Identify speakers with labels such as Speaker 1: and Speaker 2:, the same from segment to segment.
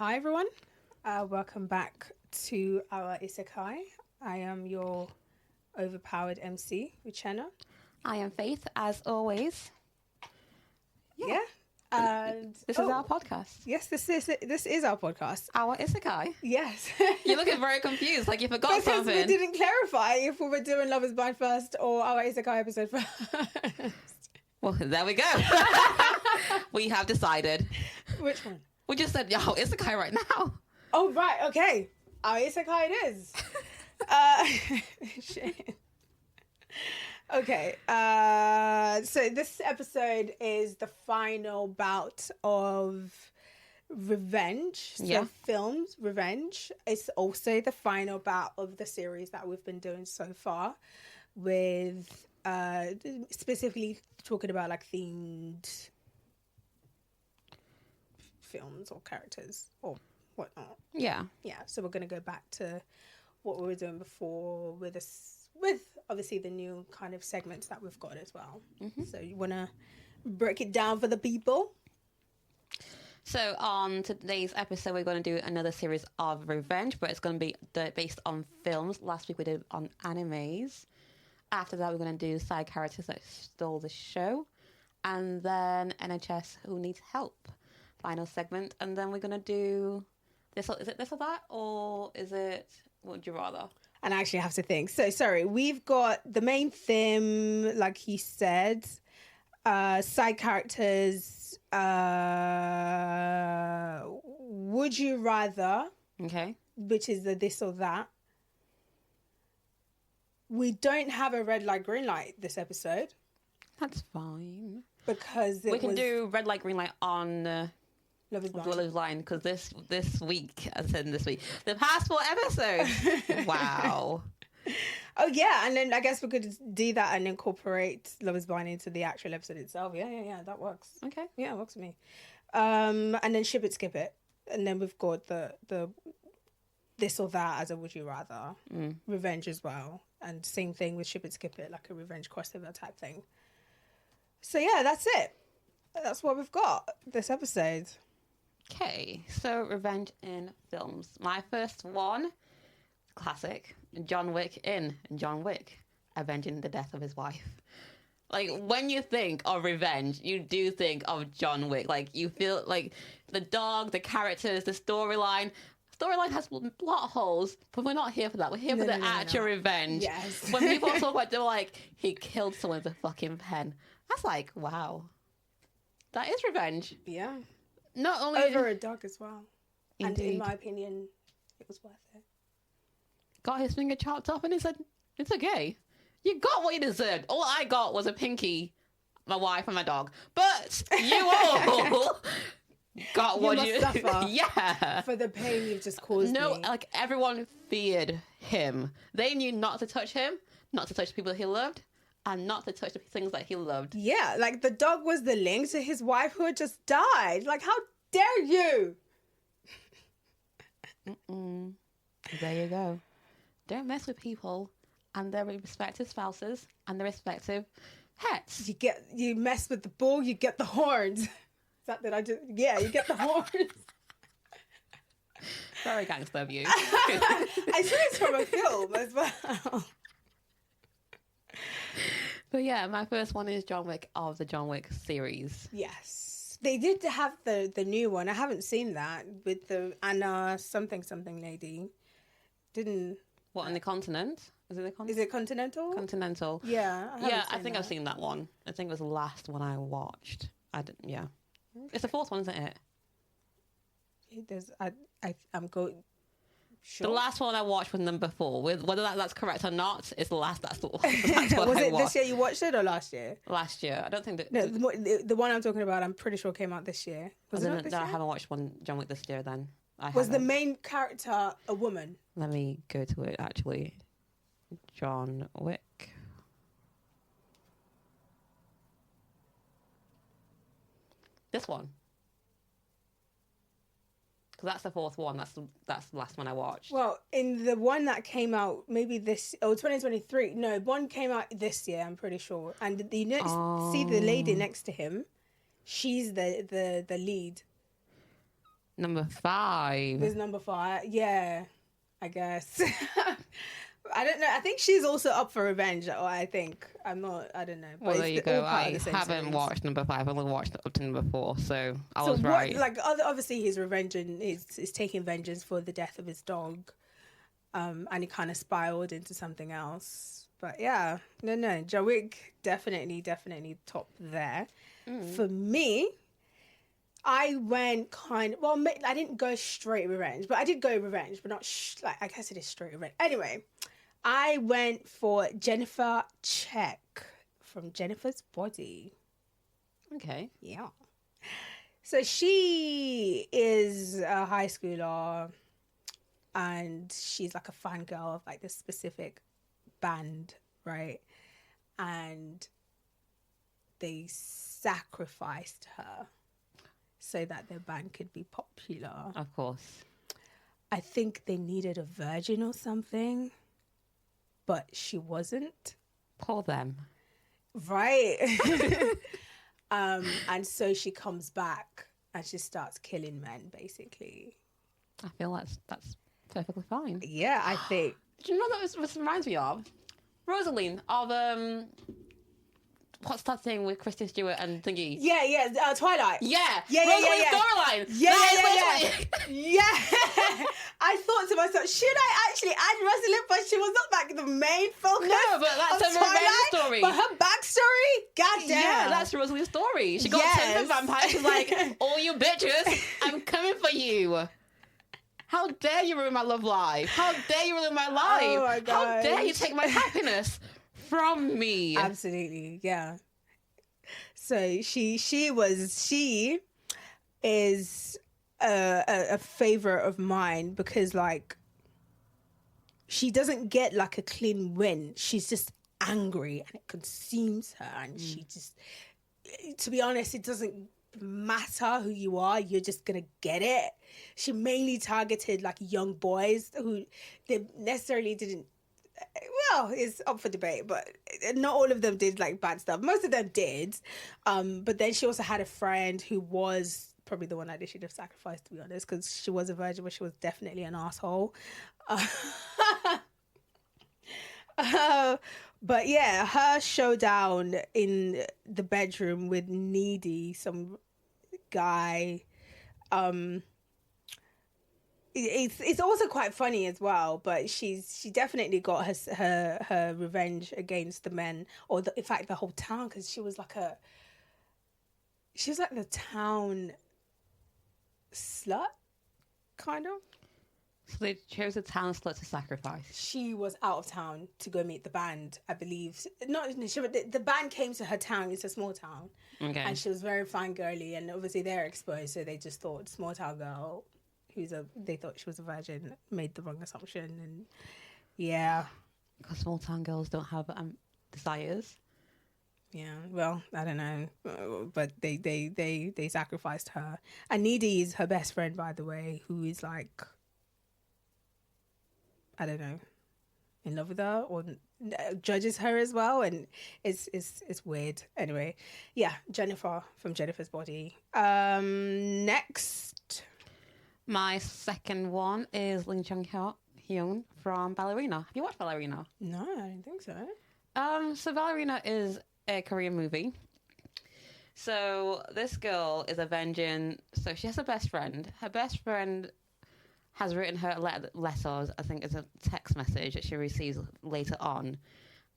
Speaker 1: Hi everyone, welcome back to Our Isekai. I am your overpowered MC, Uchenna.
Speaker 2: I am Faith, as always.
Speaker 1: Yeah. And
Speaker 2: This is our podcast.
Speaker 1: Yes, this is our podcast.
Speaker 2: Our Isekai.
Speaker 1: Yes.
Speaker 2: You're looking very confused, like you forgot
Speaker 1: because
Speaker 2: something.
Speaker 1: We didn't clarify if we were doing Love is Blind first or Our Isekai episode first.
Speaker 2: Well, there we go. We have decided.
Speaker 1: Which one?
Speaker 2: We just said, yo, Isekai right now.
Speaker 1: Oh, right, okay. Our Isekai it is. Shit. Okay, so this episode is the final bout of Revenge. So films, Revenge. It's also the final bout of the series that we've been doing so far with specifically talking about like themed films or characters or whatnot.
Speaker 2: Yeah.
Speaker 1: Yeah, so we're going to go back to what we were doing before with obviously the new kind of segments that we've got as well. Mm-hmm. So you want to break it down for the people?
Speaker 2: So on today's episode, we're going to do another series of Revenge, but it's going to be based on films. Last week we did on animes. After that, we're going to do side characters that stole the show. And then NHS Who Needs Help. Final segment. And then we're going to do this. Is it this or that? Or is it What Would You Rather?
Speaker 1: And I actually have to think. So, sorry. We've got the main theme, like he said. Side characters. Would You Rather.
Speaker 2: Okay.
Speaker 1: Which is the this or that. We don't have a red light, green light this episode.
Speaker 2: That's fine.
Speaker 1: Because
Speaker 2: we can do red light, green light on
Speaker 1: Love is Blind.
Speaker 2: Love is Blind, because this week, as I said this week, the past 4 episodes. Wow.
Speaker 1: Oh, yeah. And then I guess we could do that and incorporate Love is Blind into the actual episode itself. Yeah. That works.
Speaker 2: Okay.
Speaker 1: Yeah, it works for me. And then ship it, skip it. And then we've got the this or that as a would you rather. Revenge as well. And same thing with ship it, skip it, like a revenge crossover type thing. So, yeah, that's it. That's what we've got this episode.
Speaker 2: Okay, so Revenge in films. My first one, classic, John Wick in John Wick, avenging the death of his wife. Like, when you think of revenge, you do think of John Wick. Like, you feel like the dog, the characters, the storyline. Storyline has plot holes, but we're not here for that. We're here for the actual revenge.
Speaker 1: Yes.
Speaker 2: When people talk about, they're like, he killed someone with a fucking pen. That's like, wow. That is revenge.
Speaker 1: Yeah.
Speaker 2: Not only
Speaker 1: over a dog as well.
Speaker 2: Indeed.
Speaker 1: And in my opinion, it was worth it.
Speaker 2: Got his finger chopped off and he said, it's okay. You got what you deserved. All I got was a pinky, my wife and my dog. But you all got what you...
Speaker 1: suffer
Speaker 2: yeah.
Speaker 1: for the pain you've just caused
Speaker 2: No,
Speaker 1: me.
Speaker 2: like everyone feared him. They knew not to touch him, not to touch the people he loved, and not to touch the things that he loved.
Speaker 1: Yeah, like the dog was the link to his wife who had just died. Like, how dare you?
Speaker 2: There you go. Don't mess with people and their respective spouses and their respective pets.
Speaker 1: You mess with the bull, you get the horns. Is that I just... Yeah, you get the horns.
Speaker 2: Very gangster of you.
Speaker 1: I swear it's from a film as well.
Speaker 2: But yeah, my first one is John Wick of the John Wick series.
Speaker 1: Yes. They did have the new one. I haven't seen that with the Anna something lady. Didn't...
Speaker 2: What, on the continent? Is it the continent?
Speaker 1: Is it Continental?
Speaker 2: Continental.
Speaker 1: Yeah.
Speaker 2: I think I've seen that one. I think it was the last one I watched. Yeah. It's the 4th one, isn't it?
Speaker 1: I'm going... Sure.
Speaker 2: The last one I watched was number 4. Whether that's correct or not, it's the last. That's what
Speaker 1: Was
Speaker 2: I
Speaker 1: it
Speaker 2: watched.
Speaker 1: this year you watched it or last year?
Speaker 2: Last year. I don't think that...
Speaker 1: No, the one I'm talking about, I'm pretty sure came out this year. Was it not this year?
Speaker 2: I haven't watched one John Wick this year then.
Speaker 1: Was the main character a woman?
Speaker 2: Let me go to it, actually. John Wick. This one. Because that's the 4th one. That's the last one I watched.
Speaker 1: Well, in the one that came out, maybe 2023. No, one came out this year, I'm pretty sure. And see the lady next to him. She's the lead.
Speaker 2: Number 5.
Speaker 1: There's number 5. Yeah, I guess. I don't know. I think she's also up for revenge. Or I don't know. But
Speaker 2: Well, there you go. I
Speaker 1: haven't
Speaker 2: haven't watched number 5. I've only watched up to number 4, so I was right.
Speaker 1: Like, obviously, he's revenging. He's taking vengeance for the death of his dog, and he kind of spiraled into something else. But yeah, no, John Wick definitely top there. For me, I went I didn't go straight revenge, but I did go revenge, but not I guess it is straight revenge. Anyway, I went for Jennifer Check from Jennifer's Body.
Speaker 2: Okay.
Speaker 1: Yeah. So she is a high schooler, and she's like a fangirl of like this specific band, right? And they sacrificed her so that their band could be popular.
Speaker 2: Of course.
Speaker 1: I think they needed a virgin or something, but she wasn't.
Speaker 2: Poor them.
Speaker 1: Right. And so she comes back and she starts killing men, basically.
Speaker 2: I feel that's perfectly fine.
Speaker 1: Yeah, I think.
Speaker 2: Do you know what that reminds me of? Rosaline of what's that thing with Kristen Stewart and Thingy?
Speaker 1: Yeah, Twilight.
Speaker 2: Yeah.
Speaker 1: Rosaline's
Speaker 2: storyline.
Speaker 1: Yeah. I thought to myself, should I actually add Rosalind? But she was not like the main focus.
Speaker 2: No, but that's a revenge story.
Speaker 1: But her backstory, goddamn.
Speaker 2: Yeah, that's Rosalind's story. She got sent to vampire. She's like, all you bitches, I'm coming for you. How dare you ruin my love life? How dare you ruin my life?
Speaker 1: Oh my God.
Speaker 2: How dare you take my happiness from me?
Speaker 1: Absolutely, yeah. So she is a favorite of mine because like she doesn't get like a clean win. She's just angry and it consumes her, and she just, to be honest, it doesn't matter who you are, you're just gonna get it. She mainly targeted like young boys who they necessarily didn't, well, it's up for debate, but not all of them did like bad stuff. Most of them did, but then she also had a friend who was probably the one that they should have sacrificed, to be honest, because she was a virgin, but she was definitely an asshole. But yeah, her showdown in the bedroom with Needy, some guy, it's also quite funny as well. But she definitely got her revenge against the men, or in fact the whole town, because she was like the town slut, kind of.
Speaker 2: So they chose a town slut to sacrifice.
Speaker 1: She was out of town to go meet the band, I believe. The band came to her town. It's a small town.
Speaker 2: Okay.
Speaker 1: And she was very fangirly, and obviously they're exposed, so they just thought small town girl, they thought she was a virgin, made the wrong assumption, and yeah.
Speaker 2: Because small town girls don't have desires.
Speaker 1: Yeah, well, I don't know, but they sacrificed her. And Needy is her best friend, by the way, who is like, I don't know, in love with her or judges her as well, and it's weird. Anyway, yeah, Jennifer from Jennifer's Body. Next,
Speaker 2: my second one is Lee Jung-hyun from Ballerina. Have you watched Ballerina?
Speaker 1: No, I don't think so.
Speaker 2: So Ballerina is a Korean movie. So this girl is avenging. So she has a best friend. Her best friend has written her a letter, I think it's a text message that she receives later on.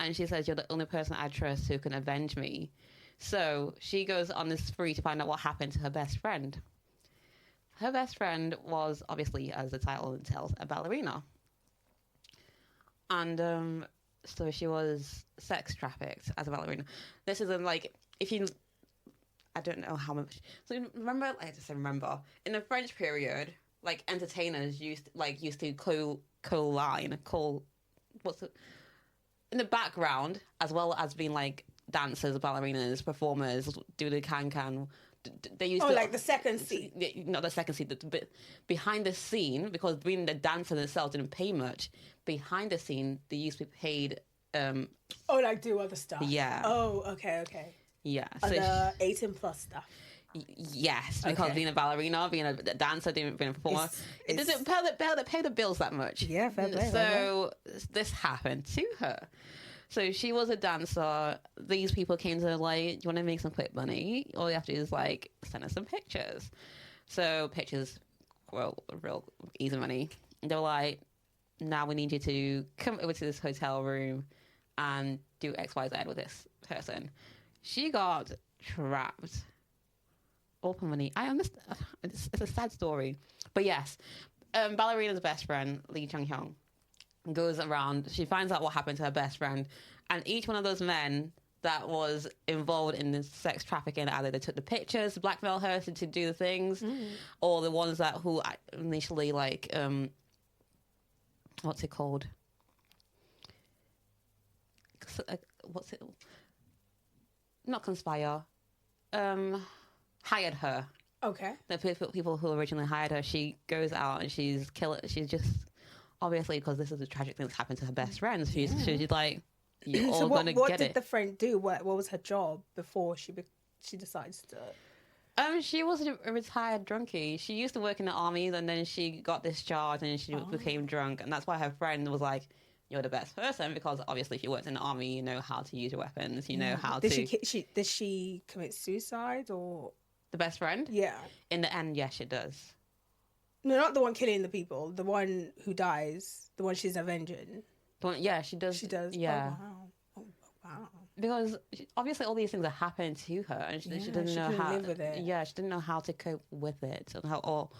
Speaker 2: And she says, you're the only person I trust who can avenge me. So she goes on this spree to find out what happened to her best friend. Her best friend was, obviously, as the title tells, a ballerina. And so she was sex trafficked as a ballerina. This isn't like, I don't know how much. So remember, in the French period, like entertainers used to co-line in the background, as well as being like dancers, ballerinas, performers, do the can. They used to,
Speaker 1: like the second scene.
Speaker 2: Not the second scene, but behind the scene, because being the dancer themselves didn't pay much. Behind the scene, they used to be paid.
Speaker 1: Like do other stuff.
Speaker 2: Yeah.
Speaker 1: Oh, okay.
Speaker 2: Yeah.
Speaker 1: Other 18+ stuff.
Speaker 2: Yes, because being a ballerina, being a dancer, being a performer, it doesn't pay the bills that much.
Speaker 1: Yeah, fair play.
Speaker 2: So this happened to her. So she was a dancer. These people came to her like, "Do you want to make some quick money? All you have to do is like send us some pictures." So pictures, well, real easy money. They were like, "Now we need you to come over to this hotel room and do X, Y, Z with this person." She got trapped. Open money. I understand. It's a sad story, but yes, Ballerina's best friend Lee Chung Hyung goes around. She finds out what happened to her best friend, and each one of those men that was involved in this sex trafficking, either they took the pictures, blackmail her to do the things, or the ones that who initially like what's it called? What's it? Not conspire. Hired her.
Speaker 1: Okay.
Speaker 2: The people who originally hired her, she goes out and she's just obviously because this is a tragic thing that's happened to her best friend. She's like, you're all gonna get it.
Speaker 1: What did the friend do? What was her job before she decides to?
Speaker 2: She was a retired drunkie. She used to work in the army, and then she got discharged, and she became drunk, and that's why her friend was like, "You're the best person," because obviously if you worked in the army, you know how to use your weapons, you know how to.
Speaker 1: Did she commit suicide or?
Speaker 2: The best friend?
Speaker 1: Yeah.
Speaker 2: In the end, yes, she does.
Speaker 1: No, not the one killing the people. The one who dies. The one she's avenging.
Speaker 2: The one, yeah, she does.
Speaker 1: She does.
Speaker 2: Yeah.
Speaker 1: Oh, wow.
Speaker 2: Because obviously all these things are happening to her, and she didn't know how.
Speaker 1: Live with it.
Speaker 2: Yeah, she didn't know how to cope with it, and how. Or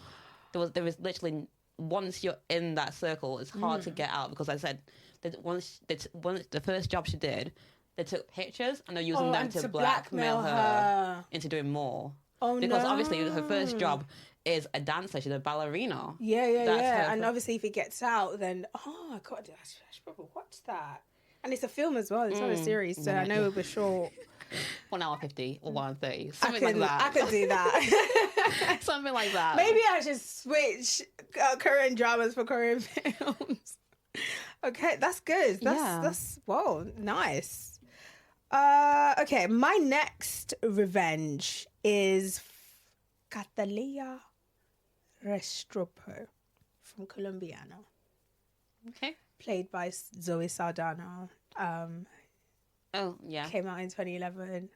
Speaker 2: there was literally once you're in that circle, it's hard to get out because I said that once the first job she did, they took pictures and they're using them to blackmail her into doing more.
Speaker 1: Oh,
Speaker 2: because obviously her first job is a dancer. She's a ballerina.
Speaker 1: Yeah. And obviously if it gets out, then, I should probably watch that. And it's a film as well. It's not a series, so I know it was short.
Speaker 2: 1 hour 50 or 1 hour 30. Something like that.
Speaker 1: I could do that.
Speaker 2: Something like that.
Speaker 1: Maybe I should switch Korean dramas for Korean films. Okay, that's good. That's whoa, nice. Okay, my next revenge is Cataleya Restrepo from Colombiana.
Speaker 2: Okay.
Speaker 1: Played by Zoe Saldana.
Speaker 2: Oh, yeah.
Speaker 1: Came out in 2011.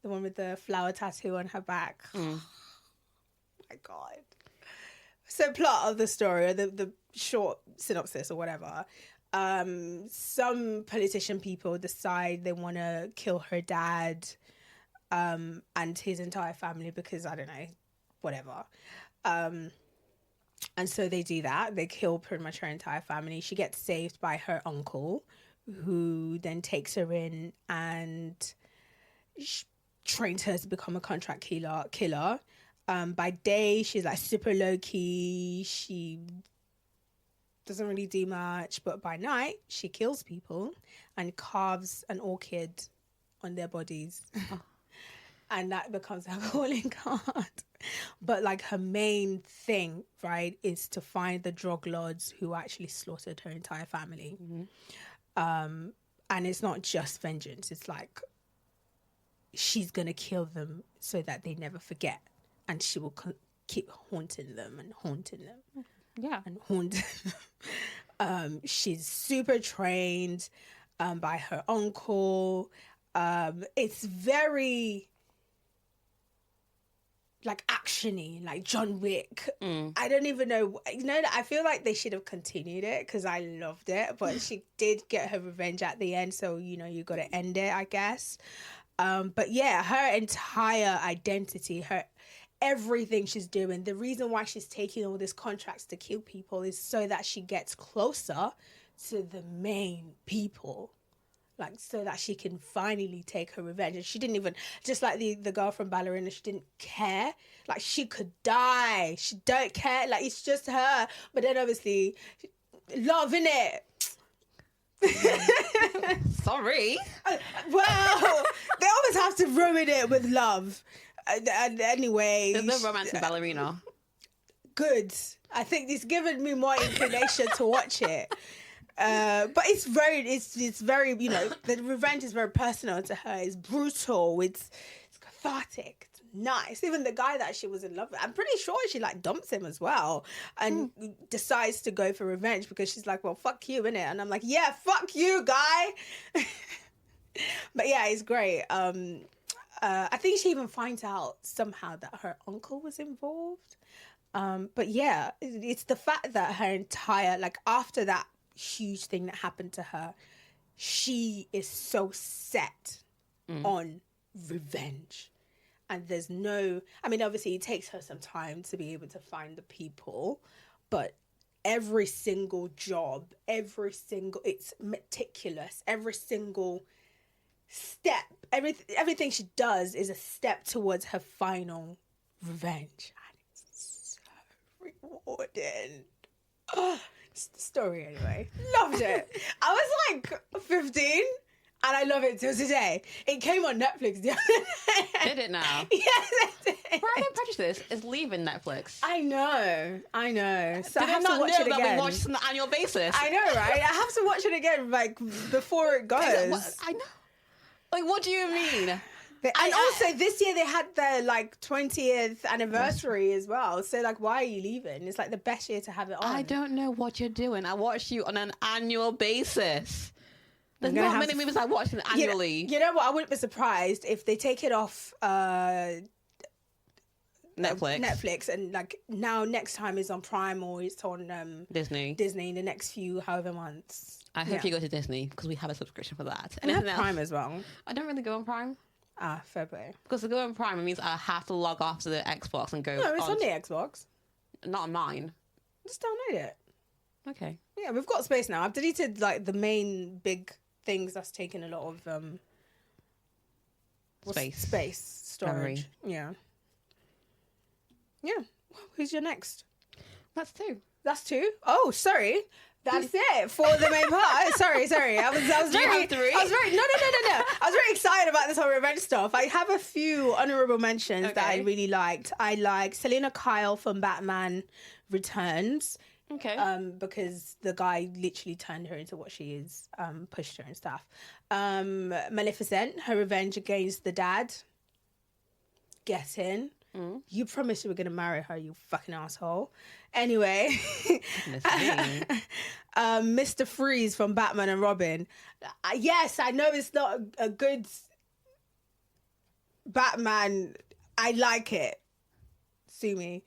Speaker 1: The one with the flower tattoo on her back. Oh my God. So plot of the story, or the short synopsis or whatever. Some politician people decide they want to kill her dad and his entire family because, I don't know, whatever. And so they do that. They kill pretty much her entire family. She gets saved by her uncle, who then takes her in and trains her to become a contract killer. By day, she's like super low-key. She doesn't really do much. But by night, she kills people and carves an orchid on their bodies. Oh. And that becomes her calling card. But like her main thing, right, is to find the drug lords who actually slaughtered her entire family. And it's not just vengeance. It's like she's going to kill them so that they never forget. And she will keep haunting them and haunting them.
Speaker 2: Yeah.
Speaker 1: And haunting them. She's super trained by her uncle. It's very like actiony, like John Wick. I don't even know. I feel like they should have continued it because I loved it, but she did get her revenge at the end, so you got to end it, I guess. But yeah, her entire identity, her everything she's doing, the reason why she's taking all these contracts to kill people is so that she gets closer to the main people. Like, so that she can finally take her revenge. And she didn't even, just like the girl from Ballerina, she didn't care. Like, she could die. She don't care. Like, it's just her. But then, obviously, love, innit?
Speaker 2: Sorry.
Speaker 1: Well, they always have to ruin it with love. And anyway.
Speaker 2: There's no romance in Ballerina.
Speaker 1: Good. I think it's given me more inclination to watch it. But it's very, the revenge is very personal to her. It's brutal. It's cathartic. It's nice. Even the guy that she was in love with, I'm pretty sure she like dumps him as well and decides to go for revenge because she's like, well, fuck you, innit? And I'm like, yeah, fuck you, guy. But yeah, it's great. I think she even finds out somehow that her uncle was involved. But yeah, it's the fact that her entire, like after that huge thing that happened to her, she is so set on revenge. And there's no, I mean, obviously it takes her some time to be able to find the people, but every single job, it's meticulous. Every single step, everything she does is a step towards her final revenge. And it's so rewarding. It's the story anyway. Loved it. I was like 15. And I love it till today. It came on Netflix the other day.
Speaker 2: Did it now?
Speaker 1: Yes, it did.
Speaker 2: Pride and Prejudice is leaving Netflix.
Speaker 1: I know. So I
Speaker 2: Did
Speaker 1: have
Speaker 2: I
Speaker 1: to
Speaker 2: not
Speaker 1: watch
Speaker 2: know
Speaker 1: it
Speaker 2: that
Speaker 1: again.
Speaker 2: we watch this on an annual basis?
Speaker 1: I know, right? I have to watch it again, like, before it goes.
Speaker 2: I know. Like, what do you mean?
Speaker 1: And also, this year they had their, like, 20th anniversary as well. So, like, why are you leaving? It's, like, the best year to have it on.
Speaker 2: I don't know what you're doing. I watch you on an annual basis. There's not many movies I watch annually.
Speaker 1: You know what? I wouldn't be surprised if they take it off Netflix and like now next time is on Prime or it's on Disney in the next few however months.
Speaker 2: I hope you go to Disney because we have a subscription for that.
Speaker 1: And we have Prime as well.
Speaker 2: I don't really go on Prime.
Speaker 1: Fair play.
Speaker 2: Because to go on Prime, it means I have to log off to the Xbox and go.
Speaker 1: No, it's on the Xbox.
Speaker 2: Not on mine.
Speaker 1: Just download it.
Speaker 2: Okay.
Speaker 1: Yeah, we've got space now. I've deleted like the main big things that's taking a lot of space storage.
Speaker 2: Memory.
Speaker 1: Yeah. Who's your next?
Speaker 2: That's
Speaker 1: two. Oh, sorry. That's it for the main part. Sorry. I was
Speaker 2: Do you
Speaker 1: very.
Speaker 2: have three?
Speaker 1: I was very. No. I was very excited about this whole revenge stuff. I have a few honorable mentions that I really liked. I like Selena Kyle from Batman Returns.
Speaker 2: Okay.
Speaker 1: Because the guy literally turned her into what she is, pushed her and stuff. Maleficent, her revenge against the dad. Get in. You promised you were going to marry her, you fucking asshole. Anyway. Mr. Freeze from Batman and Robin. Yes, I know it's not a good Batman. I like it. Sue me.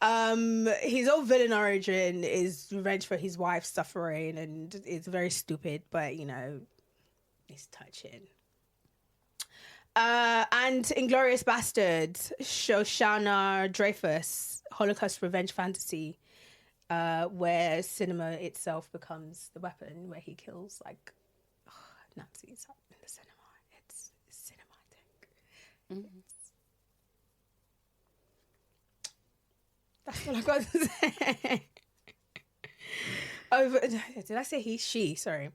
Speaker 1: His old villain origin is revenge for his wife's suffering, and it's very stupid, but you know, it's touching. And Inglourious Basterds, Shoshana Dreyfus, Holocaust revenge fantasy, where cinema itself becomes the weapon, where he kills like Nazis in the cinema. It's cinematic. That's all I've got to say. Did I say he? She, sorry.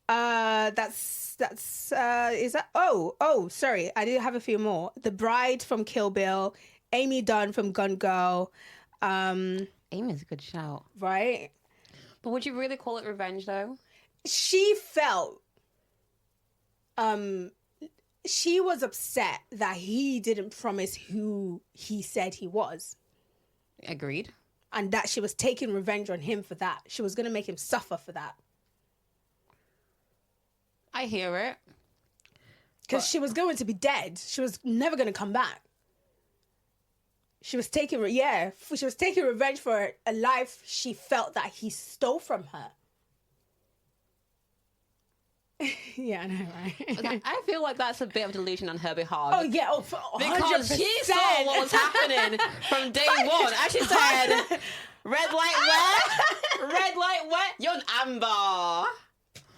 Speaker 1: That's is that? Oh, sorry. I do have a few more. The Bride from Kill Bill, Amy Dunn from Gun Girl.
Speaker 2: Amy's a good shout.
Speaker 1: Right?
Speaker 2: But would you really call it revenge, though?
Speaker 1: She felt... she was upset that he didn't promise who he said he was.
Speaker 2: Agreed.
Speaker 1: And that she was taking revenge on him for that. She was going to make him suffer for that.
Speaker 2: I hear it.
Speaker 1: Because she was going to be dead. She was never going to come back. She was taking revenge for a life she felt that he stole from her. Yeah, I know, right?
Speaker 2: I feel like that's a bit of delusion on her behalf.
Speaker 1: Oh, yeah. Oh, 100%.
Speaker 2: Because she saw what was happening from day one. And she said, red light wet, red light wet, you're an amber.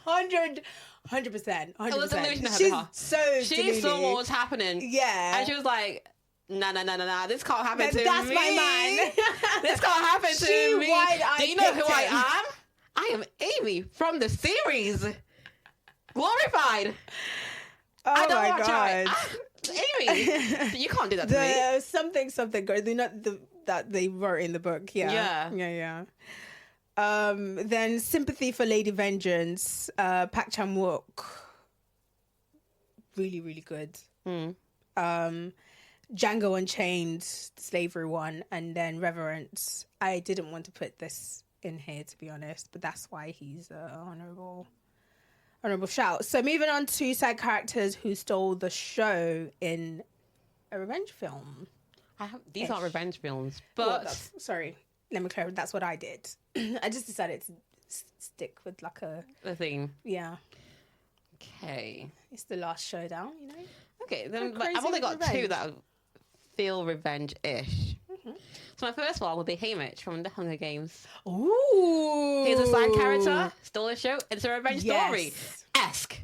Speaker 1: 100%.
Speaker 2: It was delusion on her
Speaker 1: She's
Speaker 2: behalf.
Speaker 1: so
Speaker 2: She saw what was happening.
Speaker 1: Yeah.
Speaker 2: And she was like, nah, this can't happen to me.
Speaker 1: That's my man.
Speaker 2: This can't happen to me. Do you know who I am? I am Amy from the series. Glorified.
Speaker 1: Oh,
Speaker 2: I don't
Speaker 1: my
Speaker 2: watch
Speaker 1: God.
Speaker 2: Amy, you can't do that to me.
Speaker 1: Something good. That they wrote in the book. Yeah. Then Sympathy for Lady Vengeance, Park Chan-wook. Really, really good. Django Unchained, slavery one, and then Reverence. I didn't want to put this in here, to be honest, but that's why he's honorable shout. So moving on to side characters who stole the show in a revenge film.
Speaker 2: These aren't revenge films, but...
Speaker 1: Well, sorry, let me clarify. That's what I did. I just decided to stick with like a
Speaker 2: theme.
Speaker 1: Yeah.
Speaker 2: Okay.
Speaker 1: It's the last showdown, you know?
Speaker 2: Okay, then I've only got two that feel revenge-ish. So my first one would be Haymitch from The Hunger Games.
Speaker 1: Ooh.
Speaker 2: He's a side character, stole a show, it's a revenge story. Esque.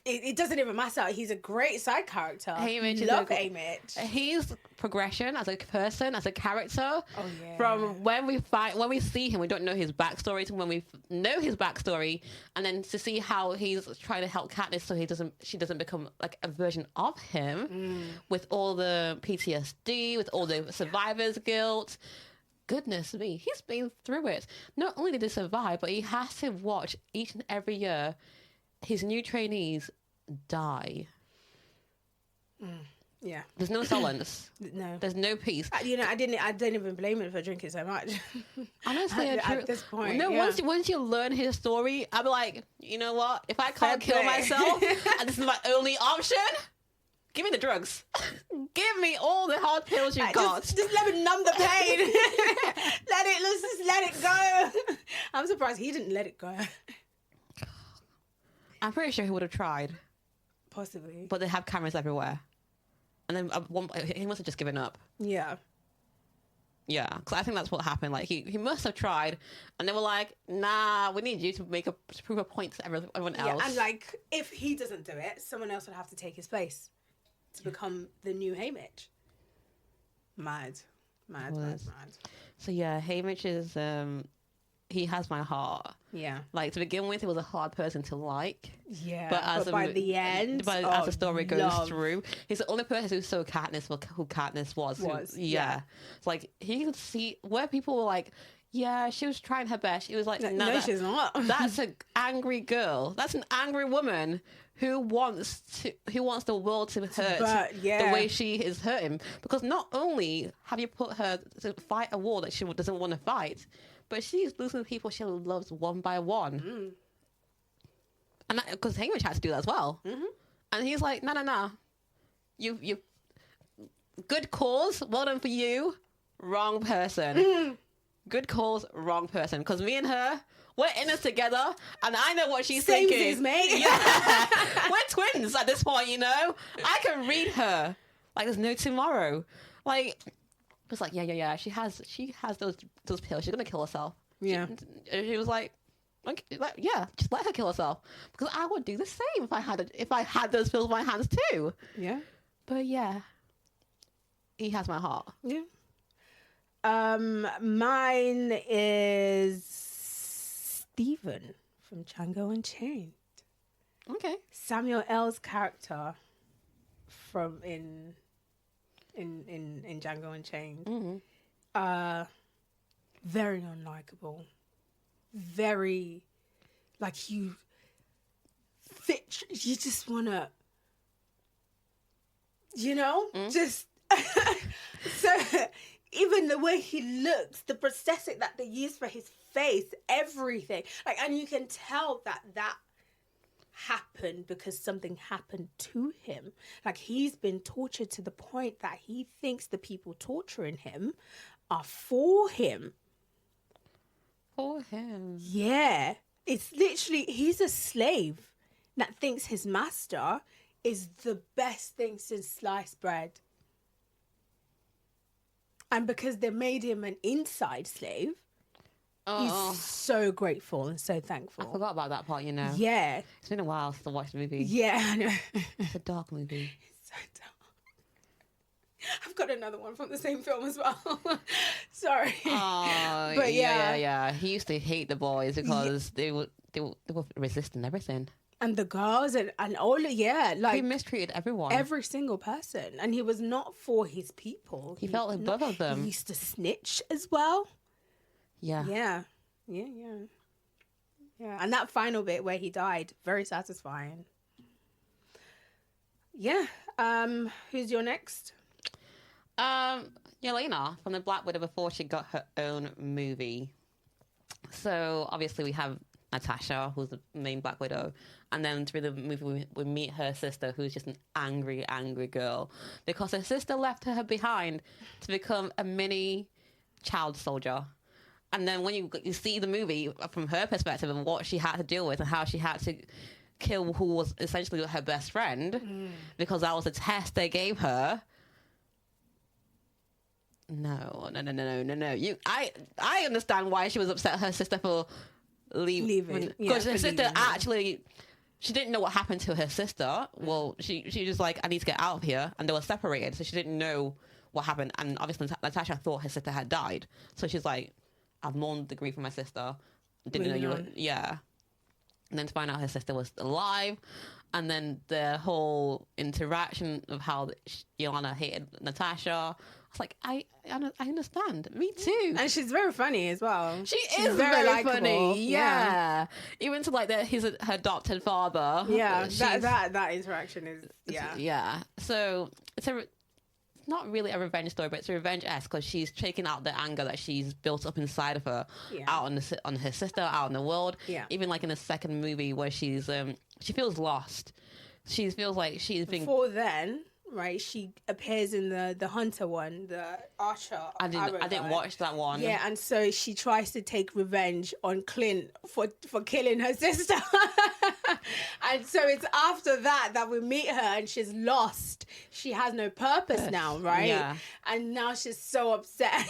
Speaker 1: It doesn't even matter. He's a great side character.
Speaker 2: Haymitch
Speaker 1: Love Haymitch.
Speaker 2: His progression as a person, as a character.
Speaker 1: Oh, yeah.
Speaker 2: From when we see him, we don't know his backstory, to when we know his backstory, and then to see how he's trying to help Katniss so she doesn't become like a version of him with all the PTSD, with all the survivor's guilt. Goodness me, he's been through it. Not only did he survive, but he has to watch each and every year his new trainees die.
Speaker 1: Yeah.
Speaker 2: There's no solace.
Speaker 1: No.
Speaker 2: There's no peace.
Speaker 1: I didn't even blame him for drinking so much.
Speaker 2: Honestly,
Speaker 1: at this point.
Speaker 2: No,
Speaker 1: yeah.
Speaker 2: once you learn his story, I'm like, you know what? If I can't kill myself and this is my only option, give me the drugs. Give me all the hard pills you got.
Speaker 1: Just let me numb the pain. Let's just let it go. I'm surprised he didn't let it go.
Speaker 2: I'm pretty sure he would have tried.
Speaker 1: Possibly.
Speaker 2: But they have cameras everywhere. And then he must have just given up.
Speaker 1: Yeah.
Speaker 2: Yeah, because I think that's what happened. Like, he must have tried. And they were like, nah, we need you to prove a point to everyone else.
Speaker 1: Yeah, and like, if he doesn't do it, someone else would have to take his place to become the new Haymitch. Mad.
Speaker 2: So yeah, Haymitch is... he has my heart.
Speaker 1: Yeah.
Speaker 2: Like, to begin with, he was a hard person to like.
Speaker 1: Yeah.
Speaker 2: But
Speaker 1: by the end...
Speaker 2: as the story goes through, he's the only person who saw Katniss who Katniss was. Yeah. It's like, he could see where people were like, yeah, she was trying her best. He was like, no,
Speaker 1: she's not.
Speaker 2: That's an angry girl. That's an angry woman who wants the world to hurt the way she is hurting. Because not only have you put her to fight a war that she doesn't want to fight, but she's losing people she loves one by one. And because Haymitch had to do that as well. And he's like, no. You good cause, well done for you. Wrong person. Good cause, wrong person. Because me and her, we're in this together, and I know what she's thinking.
Speaker 1: Samesies, mate.
Speaker 2: Yeah. We're twins at this point, you know? I can read her like there's no tomorrow. Like... It's like, yeah. She has those pills. She's gonna kill herself.
Speaker 1: Yeah.
Speaker 2: She was like, yeah, just let her kill herself, because I would do the same if I had those pills in my hands too.
Speaker 1: Yeah.
Speaker 2: But yeah, he has my heart.
Speaker 1: Yeah. Mine is Stephen from Django Unchained.
Speaker 2: Okay.
Speaker 1: Samuel L's character from in Django Unchained. Very unlikable. Very, like, you just wanna, you know, just so even the way he looks, the prosthetic that they use for his face, everything, like, and you can tell that happened because something happened to him. Like, he's been tortured to the point that he thinks the people torturing him are for him.
Speaker 2: For him.
Speaker 1: Yeah. It's literally, he's a slave that thinks his master is the best thing since sliced bread. And because they made him an inside slave, he's so grateful and so thankful.
Speaker 2: I forgot about that part, you know.
Speaker 1: Yeah.
Speaker 2: It's been a while since I watched the movie.
Speaker 1: Yeah, I know.
Speaker 2: It's a dark movie.
Speaker 1: It's so dark. I've got another one from the same film as well. Sorry.
Speaker 2: Oh,
Speaker 1: but
Speaker 2: yeah. He used to hate the boys because they were resisting everything.
Speaker 1: And the girls and all, like,
Speaker 2: he mistreated everyone.
Speaker 1: Every single person. And he was not for his people.
Speaker 2: He felt like both of them.
Speaker 1: He used to snitch as well.
Speaker 2: Yeah.
Speaker 1: Yeah. And that final bit where he died, very satisfying. Yeah. Who's your next?
Speaker 2: Yelena from the Black Widow before she got her own movie. So obviously we have Natasha, who's the main Black Widow, and then through the movie we meet her sister, who's just an angry, angry girl because her sister left her behind to become a mini child soldier. And then when you see the movie from her perspective and what she had to deal with and how she had to kill who was essentially her best friend because that was a test they gave her. No. I understand why she was upset at her sister for leaving. Because her sister actually, she didn't know what happened to her sister. Well, she was like, I need to get out of here. And they were separated, so she didn't know what happened. And obviously Natasha thought her sister had died. So she's like, I've mourned the grief of my sister. Didn't know you were... Yeah. And then to find out her sister was alive. And then the whole interaction of how Yelena hated Natasha. I was like, I understand. Me too.
Speaker 1: And she's very funny as well.
Speaker 2: She's very funny. Yeah. Even to like her adopted father.
Speaker 1: Yeah. That interaction is, yeah.
Speaker 2: Yeah. So it's not really a revenge story, but it's a revenge-esque because she's taking out the anger that she's built up inside of her out on her sister, out in the world.
Speaker 1: Yeah.
Speaker 2: Even like in the second movie where she feels lost. She feels like she's been...
Speaker 1: Before then, right, she appears in the Hunter one, the Archer.
Speaker 2: I didn't watch that one.
Speaker 1: Yeah, and so she tries to take revenge on Clint for killing her sister. And so it's after that we meet her and she's lost. She has no purpose now, right?
Speaker 2: Yeah.
Speaker 1: And now she's so upset.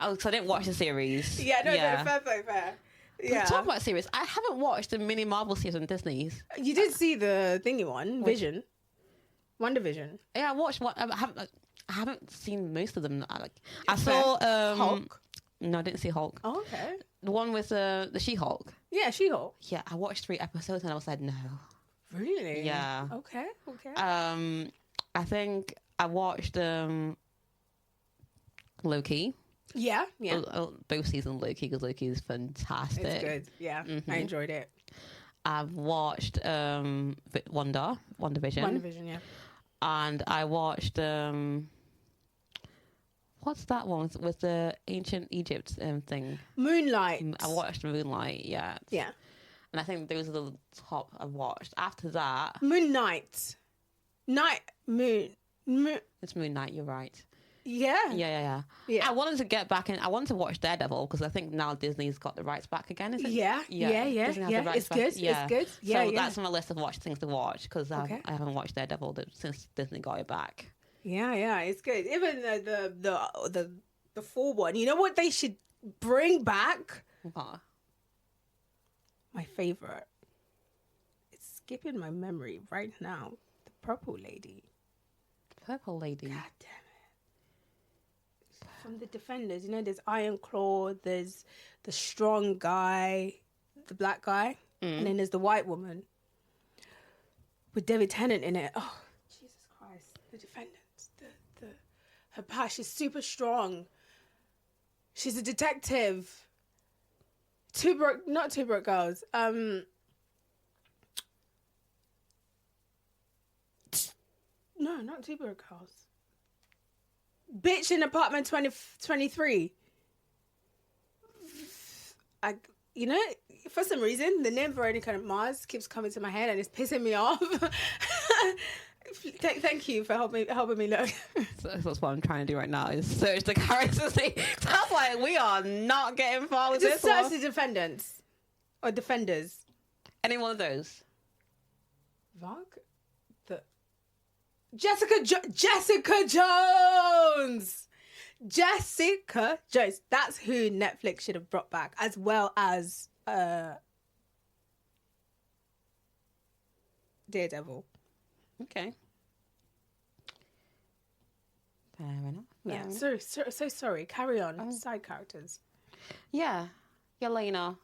Speaker 2: Oh, because I didn't watch the series.
Speaker 1: Yeah, no, fair. Yeah.
Speaker 2: Talk about series. I haven't watched the mini Marvel series on Disney's.
Speaker 1: You did see the thingy one, Vision. WandaVision.
Speaker 2: Yeah, I watched one. I haven't seen most of them. I saw
Speaker 1: Hulk.
Speaker 2: No, I didn't see Hulk.
Speaker 1: Oh, okay.
Speaker 2: The one with the She-Hulk.
Speaker 1: Yeah, She-Hulk.
Speaker 2: Yeah, I watched 3 episodes and I was like, no.
Speaker 1: Really?
Speaker 2: Yeah.
Speaker 1: Okay.
Speaker 2: I think I watched Loki.
Speaker 1: Yeah.
Speaker 2: Both seasons of Loki because Loki is fantastic.
Speaker 1: It's good. Yeah, I enjoyed it.
Speaker 2: I've watched WandaVision.
Speaker 1: WandaVision, yeah.
Speaker 2: And I watched what's that one with the ancient Egypt thing?
Speaker 1: Moonlight.
Speaker 2: I watched Moonlight, yeah.
Speaker 1: Yeah.
Speaker 2: And I think those are the top I've watched. After that...
Speaker 1: Moon Knight. Moon.
Speaker 2: It's Moon Knight, you're right.
Speaker 1: Yeah.
Speaker 2: Yeah. I wanted to get back in... I wanted to watch Daredevil because I think now Disney's got the rights back again, is it?
Speaker 1: Yeah. It's good.
Speaker 2: Yeah.
Speaker 1: It's good. Yeah,
Speaker 2: so that's on my list of things to watch because I haven't watched Daredevil since Disney got it back.
Speaker 1: Yeah, it's good. Even the full one. You know what they should bring back?
Speaker 2: What?
Speaker 1: My favorite. It's skipping my memory right now. The Purple Lady.
Speaker 2: Purple Lady.
Speaker 1: God damn it. From the Defenders, you know, there's Iron Claw, there's the strong guy, the black guy, and then there's the white woman with David Tennant in it. Oh, Jesus Christ. The Defendants. Her past, she's super strong. She's a detective. Not Two Broke Girls. No, not Two Broke Girls. Bitch in Apartment 2023. You know, for some reason, the name Veronica Mars keeps coming to my head and it's pissing me off. Thank you for helping me look.
Speaker 2: So that's what I'm trying to do right now is search the characters. Sounds like we are not getting far with
Speaker 1: Just
Speaker 2: this
Speaker 1: search
Speaker 2: one.
Speaker 1: the defendants or defenders.
Speaker 2: Any one of those?
Speaker 1: Jessica Jones. Jessica Jones. That's who Netflix should have brought back, as well as Daredevil.
Speaker 2: Okay. Fair enough.
Speaker 1: Yeah. So sorry. Carry on. Side characters.
Speaker 2: Yeah. Yelena.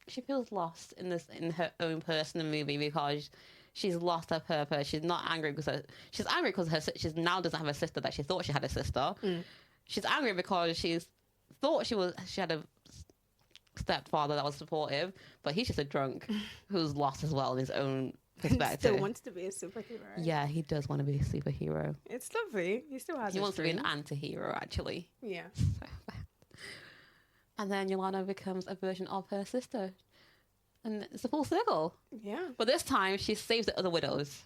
Speaker 2: She feels lost in her own personal movie because she's lost her purpose. She's not angry because she now doesn't have a sister that she thought she had a sister. She's angry because she had a stepfather that was supportive, but he's just a drunk who's lost as well in his own perspective.
Speaker 1: Still wants to be a superhero.
Speaker 2: Yeah, he does want to be a superhero.
Speaker 1: It's lovely. He still has.
Speaker 2: He wants to be an anti-hero, actually.
Speaker 1: Yeah.
Speaker 2: And then Yolanda becomes a version of her sister, and it's a full circle.
Speaker 1: Yeah.
Speaker 2: But this time, she saves the other widows.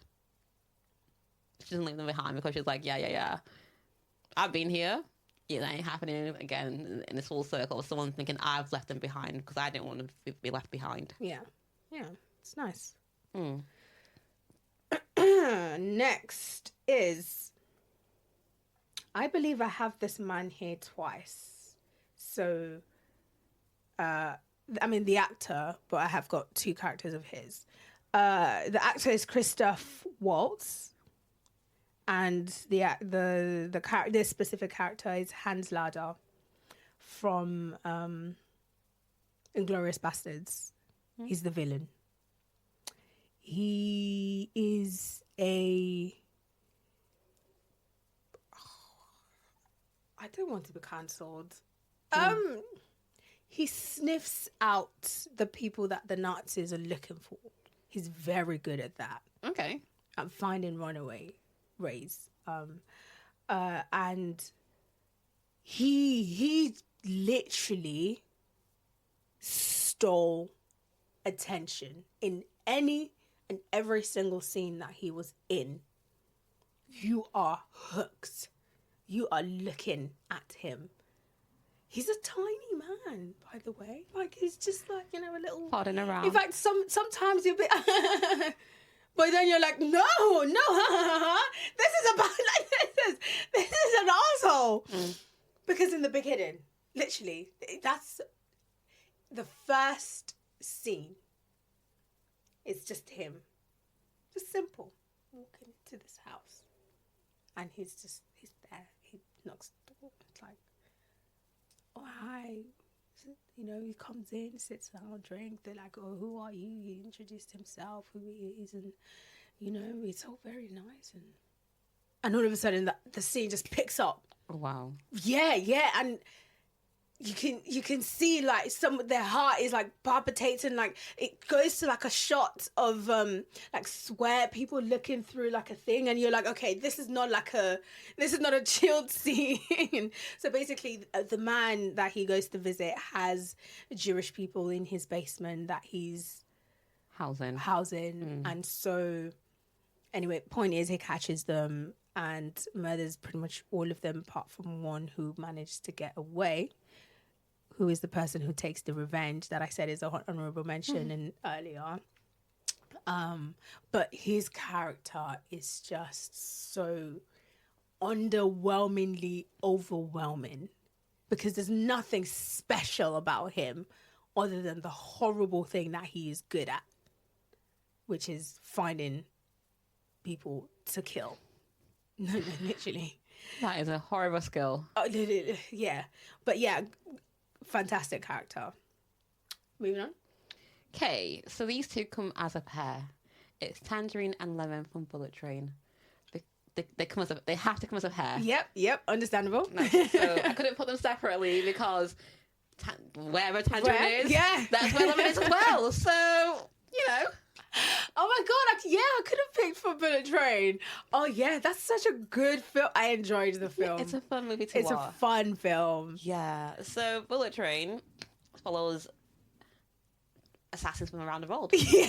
Speaker 2: She doesn't leave them behind because she's like, yeah. I've been here. It ain't happening again in this full circle. Someone thinking I've left them behind because I didn't want to be left behind.
Speaker 1: Yeah. It's nice.
Speaker 2: Mm.
Speaker 1: Next is, I believe I have this man here twice. So, the actor, but I have got two characters of his. The actor is Christoph Waltz, and this specific character is Hans Lada from Inglourious Bastards. He's the villain. He is I don't want to be cancelled. He sniffs out the people that the Nazis are looking for. He's very good at that.
Speaker 2: Okay.
Speaker 1: At finding runaways. And he literally stole attention in any and every single scene that he was in. You are hooked. You are looking at him. He's a tiny man, by the way. Like, he's just like, a little...
Speaker 2: Plodding around.
Speaker 1: In fact, sometimes you're a bit... But then you're like, no, this is about... This is an asshole. Because in the beginning, literally, that's the first scene. It's just him. Just simple. Walking into this house. And he's there. He knocks the door. It's like, oh, hi. He comes in, sits down, drink. They're like, oh, who are you? He introduced himself, who he is. And, it's all very nice. And all of a sudden, the scene just picks up.
Speaker 2: Wow.
Speaker 1: Yeah. And you can see like their heart is like palpitating, like it goes to like a shot of like sweat, people looking through like a thing, and you're like, okay, this is not a chilled scene. So basically the man that he goes to visit has Jewish people in his basement that he's housing. And so anyway, point is he catches them and murders pretty much all of them apart from one who managed to get away, who is the person who takes the revenge that I said is an honorable mention in earlier. But his character is just so underwhelmingly overwhelming because there's nothing special about him other than the horrible thing that he is good at, which is finding people to kill. No, literally.
Speaker 2: That is a horrible skill.
Speaker 1: Yeah. But yeah, fantastic character. Moving on.
Speaker 2: Okay, so these two come as a pair. It's Tangerine and Lemon from Bullet Train. They have to come as a pair.
Speaker 1: Yep, understandable.
Speaker 2: No, so I couldn't put them separately because wherever Tangerine is, that's where Lemon is as well. So,
Speaker 1: Oh my god, I could have picked for Bullet Train. Oh yeah, that's such a good film. I enjoyed the film.
Speaker 2: It's a fun movie to watch.
Speaker 1: It's a fun film.
Speaker 2: Yeah, so Bullet Train follows assassins from around the world.
Speaker 1: Yeah.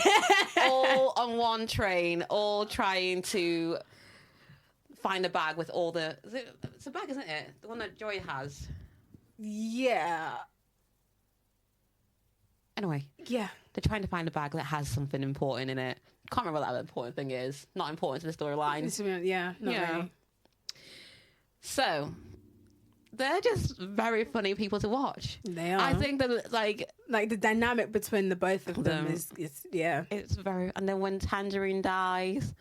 Speaker 2: All on one train, all trying to find a bag with all the... It's a bag, isn't it? The one that Joy has.
Speaker 1: Yeah.
Speaker 2: Anyway.
Speaker 1: Yeah.
Speaker 2: They're trying to find a bag that has something important in it. Can't remember what that important thing is. Not important to the storyline.
Speaker 1: Yeah, not really.
Speaker 2: So, they're just very funny people to watch.
Speaker 1: They are.
Speaker 2: I think that, like
Speaker 1: the dynamic between the both of them is yeah.
Speaker 2: It's very... And then when Tangerine dies...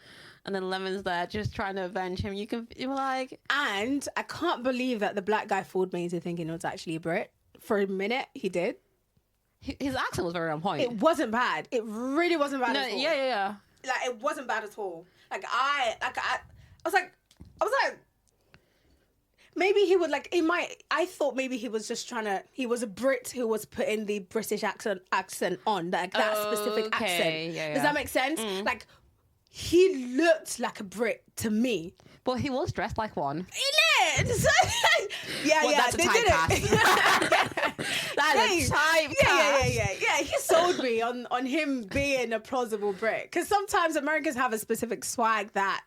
Speaker 2: And then Lemon's there just trying to avenge him. You're like...
Speaker 1: And I can't believe that the black guy fooled me into thinking it was actually a Brit. For a minute, he did.
Speaker 2: His accent was very on point.
Speaker 1: It wasn't bad. It really wasn't bad at all.
Speaker 2: Yeah.
Speaker 1: Like, it wasn't bad at all. I was like... Maybe he would, I thought maybe he was just trying to... He was a Brit who was putting the British accent on. That specific accent.
Speaker 2: Yeah.
Speaker 1: Does that make sense? he looked like a Brit to me.
Speaker 2: But he was dressed like one.
Speaker 1: He did. Yeah,
Speaker 2: well,
Speaker 1: yeah.
Speaker 2: That's a
Speaker 1: they did
Speaker 2: typecast.
Speaker 1: it.
Speaker 2: That's a typecast.
Speaker 1: Yeah. He sold me on him being a plausible Brit. Because sometimes Americans have a specific swag that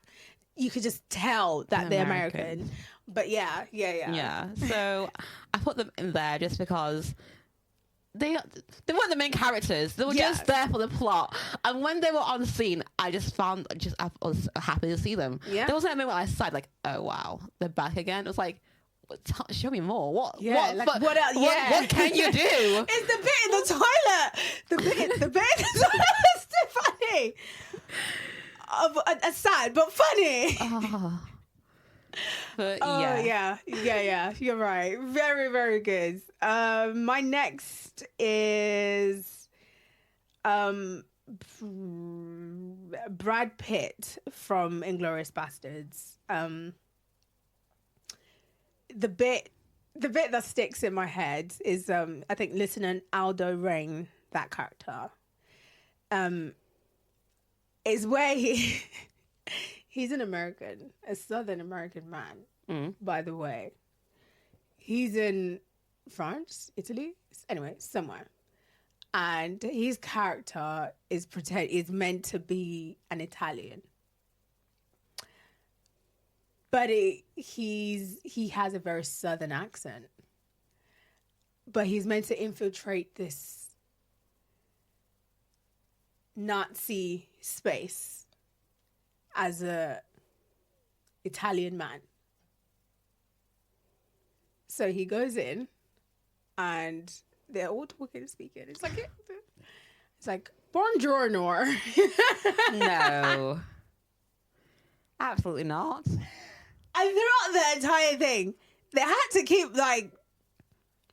Speaker 1: you could just tell that they're American. But yeah.
Speaker 2: Yeah. So I put them in there just because they weren't the main characters. They were just there for the plot. And when they were on scene, I was happy to see them.
Speaker 1: Yeah.
Speaker 2: There wasn't a moment where I sighed like, oh wow, they're back again. It was like, show me more. What?
Speaker 1: Yeah,
Speaker 2: what else? What can you do?
Speaker 1: It's the bit in the toilet. The bit in the toilet is too funny. Sad but funny.
Speaker 2: But
Speaker 1: yeah. You're right. Very, very good. My next is Brad Pitt from Inglourious Bastards. The bit that sticks in my head is I think Lieutenant Aldo Rain, that character. Is where he's an American, a Southern American man, by the way. He's in France, Italy, anyway, somewhere. And his character is meant to be an Italian. But he has a very Southern accent. But he's meant to infiltrate this Nazi space as a Italian man. So he goes in and they're all talking and speaking. It's like buongiorno.
Speaker 2: No. Absolutely not.
Speaker 1: And throughout the entire thing, they had to keep like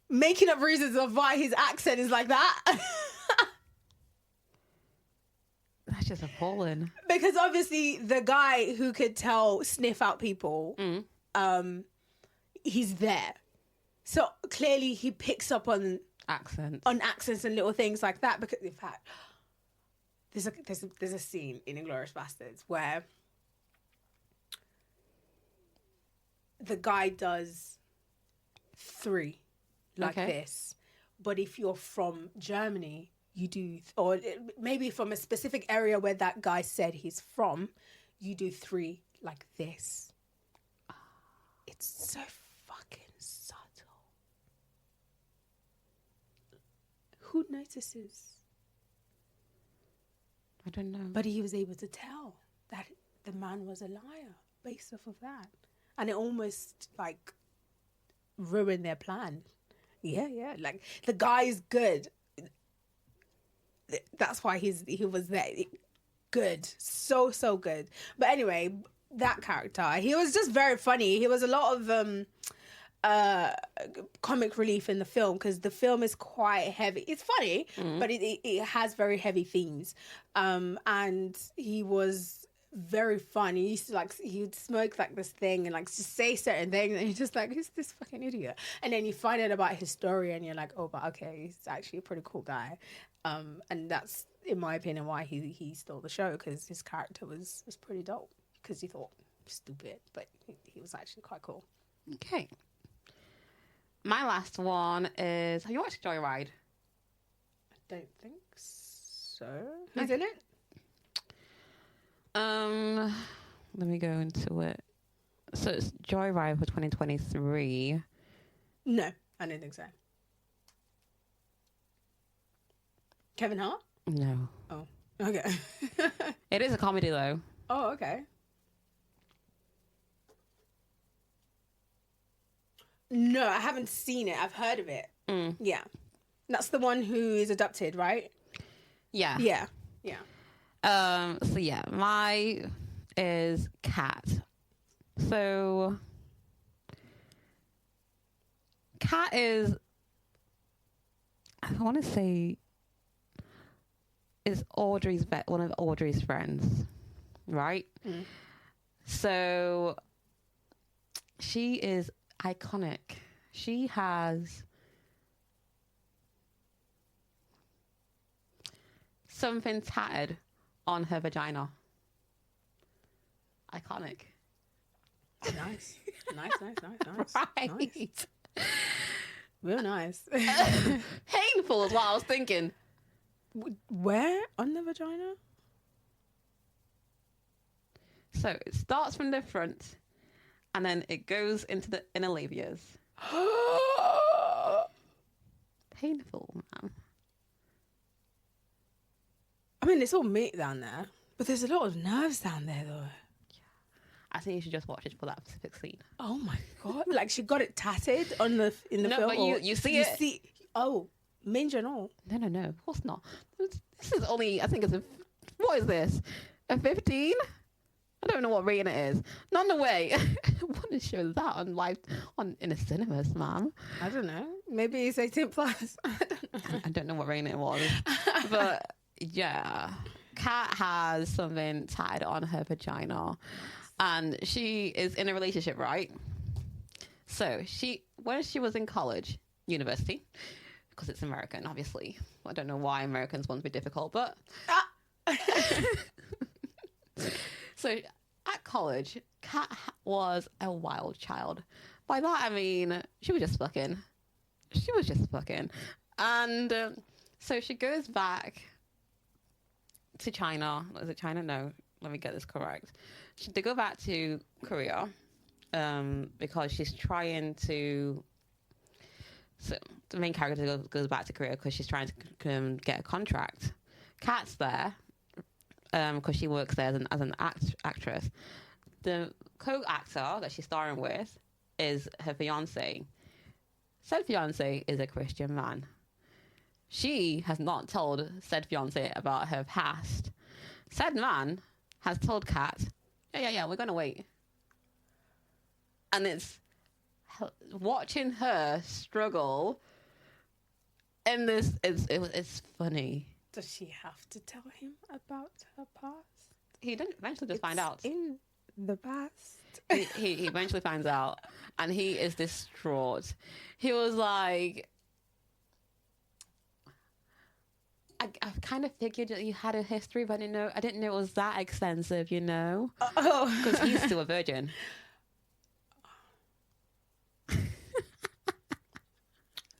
Speaker 1: making up reasons of why his accent is like that.
Speaker 2: That's just appalling.
Speaker 1: Because obviously the guy who could sniff out people, he's there. So clearly he picks up on
Speaker 2: accents
Speaker 1: and little things like that. Because in fact, there's a scene in Inglourious Bastards where the guy does 3 like this, but if you're from Germany, you do, or maybe from a specific area where that guy said he's from, you do 3 like this. It's so fucking subtle. Who notices?
Speaker 2: I don't know.
Speaker 1: But he was able to tell that the man was a liar based off of that. And it almost like ruined their plan. Yeah. Like the guy is good. That's why he was there. Good. So good. But anyway, that character, he was just very funny. He was a lot of comic relief in the film because the film is quite heavy. It's funny, but it has very heavy themes. And he was very fun. He used to he would smoke like this thing and like just say certain things and you're just like, who's this fucking idiot? And then you find out about his story and you're like, oh, but okay, he's actually a pretty cool guy. And that's, in my opinion, why he stole the show, because his character was pretty dope, because he thought stupid, but he was actually quite cool.
Speaker 2: Okay. My last one is, have you watched Joyride?
Speaker 1: I don't think so. Who's in it?
Speaker 2: Let me go into it. So it's Joyride for 2023.
Speaker 1: No, I don't think so. Kevin Hart?
Speaker 2: No.
Speaker 1: Oh, okay.
Speaker 2: It is a comedy though.
Speaker 1: Oh, okay. No, I haven't seen it. I've heard of it. Yeah. That's the one who is adopted, right?
Speaker 2: Yeah.
Speaker 1: Yeah.
Speaker 2: So yeah, my is Cat. So Cat is, I want to say, is one of Audrey's friends, right? So she is iconic. She has something tatted on her vagina. Iconic.
Speaker 1: Oh, nice. Nice.
Speaker 2: Right.
Speaker 1: Nice. Real nice.
Speaker 2: Painful is what I was thinking.
Speaker 1: Where? On the vagina?
Speaker 2: So it starts from the front and then it goes into the inner labias. Painful, man.
Speaker 1: I mean, it's all meat down there, but there's a lot of nerves down there, though.
Speaker 2: I think you should just watch it for that specific scene.
Speaker 1: Oh my god! Like she got it tatted in the film.
Speaker 2: No, but you see it.
Speaker 1: Oh, minge and all.
Speaker 2: No, of course not. This is only, I think it's what is this? A 15? I don't know what rating it is. None the way. I want to show that in the cinemas, man.
Speaker 1: I don't know. Maybe it's 18 plus.
Speaker 2: I don't know what rating it was. But yeah. Kat has something tied on her vagina. And she is in a relationship, right? So when she was in college, university, because it's American, obviously. I don't know why Americans want to be difficult, but... So at college, Kat was a wild child. By that, I mean, she was just fucking. And so she goes back to China. Is it China? No, let me get this correct. They go back to Korea because she's trying to... So the main character goes back to Korea because she's trying to get a contract. Kat's there because she works there as an actress. The co-actor that she's starring with is her fiancé. Said fiancé is a Christian man. She has not told said fiancé about her past. Said man has told Kat, yeah, we're going to wait. And it's watching her struggle in this, it's funny.
Speaker 1: Does she have to tell him about her past?
Speaker 2: He didn't eventually just find out.
Speaker 1: In the past.
Speaker 2: He eventually finds out, and he is distraught. He was like, I kind of figured that you had a history, but I didn't know it was that extensive, you know?
Speaker 1: Oh.
Speaker 2: Because he's still a virgin.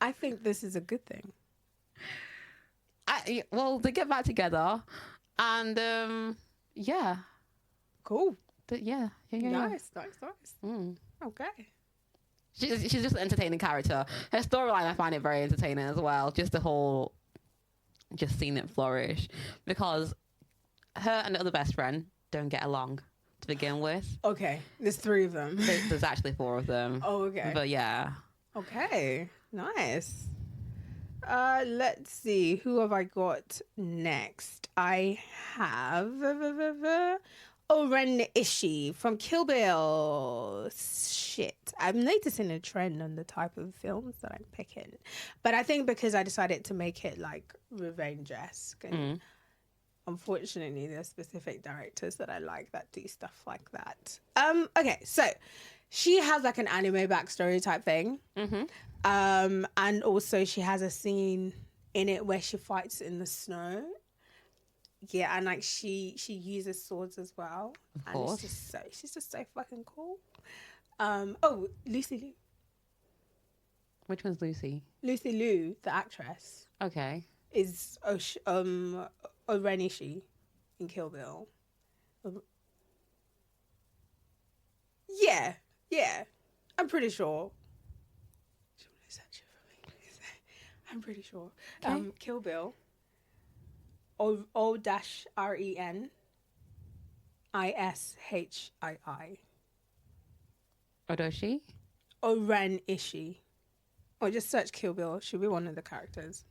Speaker 1: I think this is a good thing.
Speaker 2: Well, they get back together, and yeah.
Speaker 1: Cool.
Speaker 2: Yeah.
Speaker 1: Nice.
Speaker 2: Mm.
Speaker 1: Okay.
Speaker 2: She's just an entertaining character. Her storyline, I find it very entertaining as well. Just seeing it flourish, because her and the other best friend don't get along to begin with.
Speaker 1: Okay, there's 3 of them.
Speaker 2: There's actually 4 of them.
Speaker 1: Oh, okay.
Speaker 2: But yeah.
Speaker 1: Okay, nice. Let's see. Who have I got next? I have Oren Ishii from Kill Bill. Shit. I'm noticing a trend on the type of films that I'm picking. But I think because I decided to make it like revenge-esque. And unfortunately, there's specific directors that I like that do stuff like that. Okay, so she has like an anime backstory type thing. Mm-hmm. And also she has a scene in it where she fights in the snow. Yeah, and like she uses swords as well.
Speaker 2: Of course.
Speaker 1: She's just so fucking cool. Lucy Liu.
Speaker 2: Which one's Lucy?
Speaker 1: Lucy Liu, the actress.
Speaker 2: Okay.
Speaker 1: Is Oren Ishii in Kill Bill. Yeah. I'm pretty sure. I'm pretty sure. Okay. Kill Bill. O-RENISHII.
Speaker 2: Odoshi?
Speaker 1: Oren Ishii. Or just search Kill Bill. She'll be one of the characters.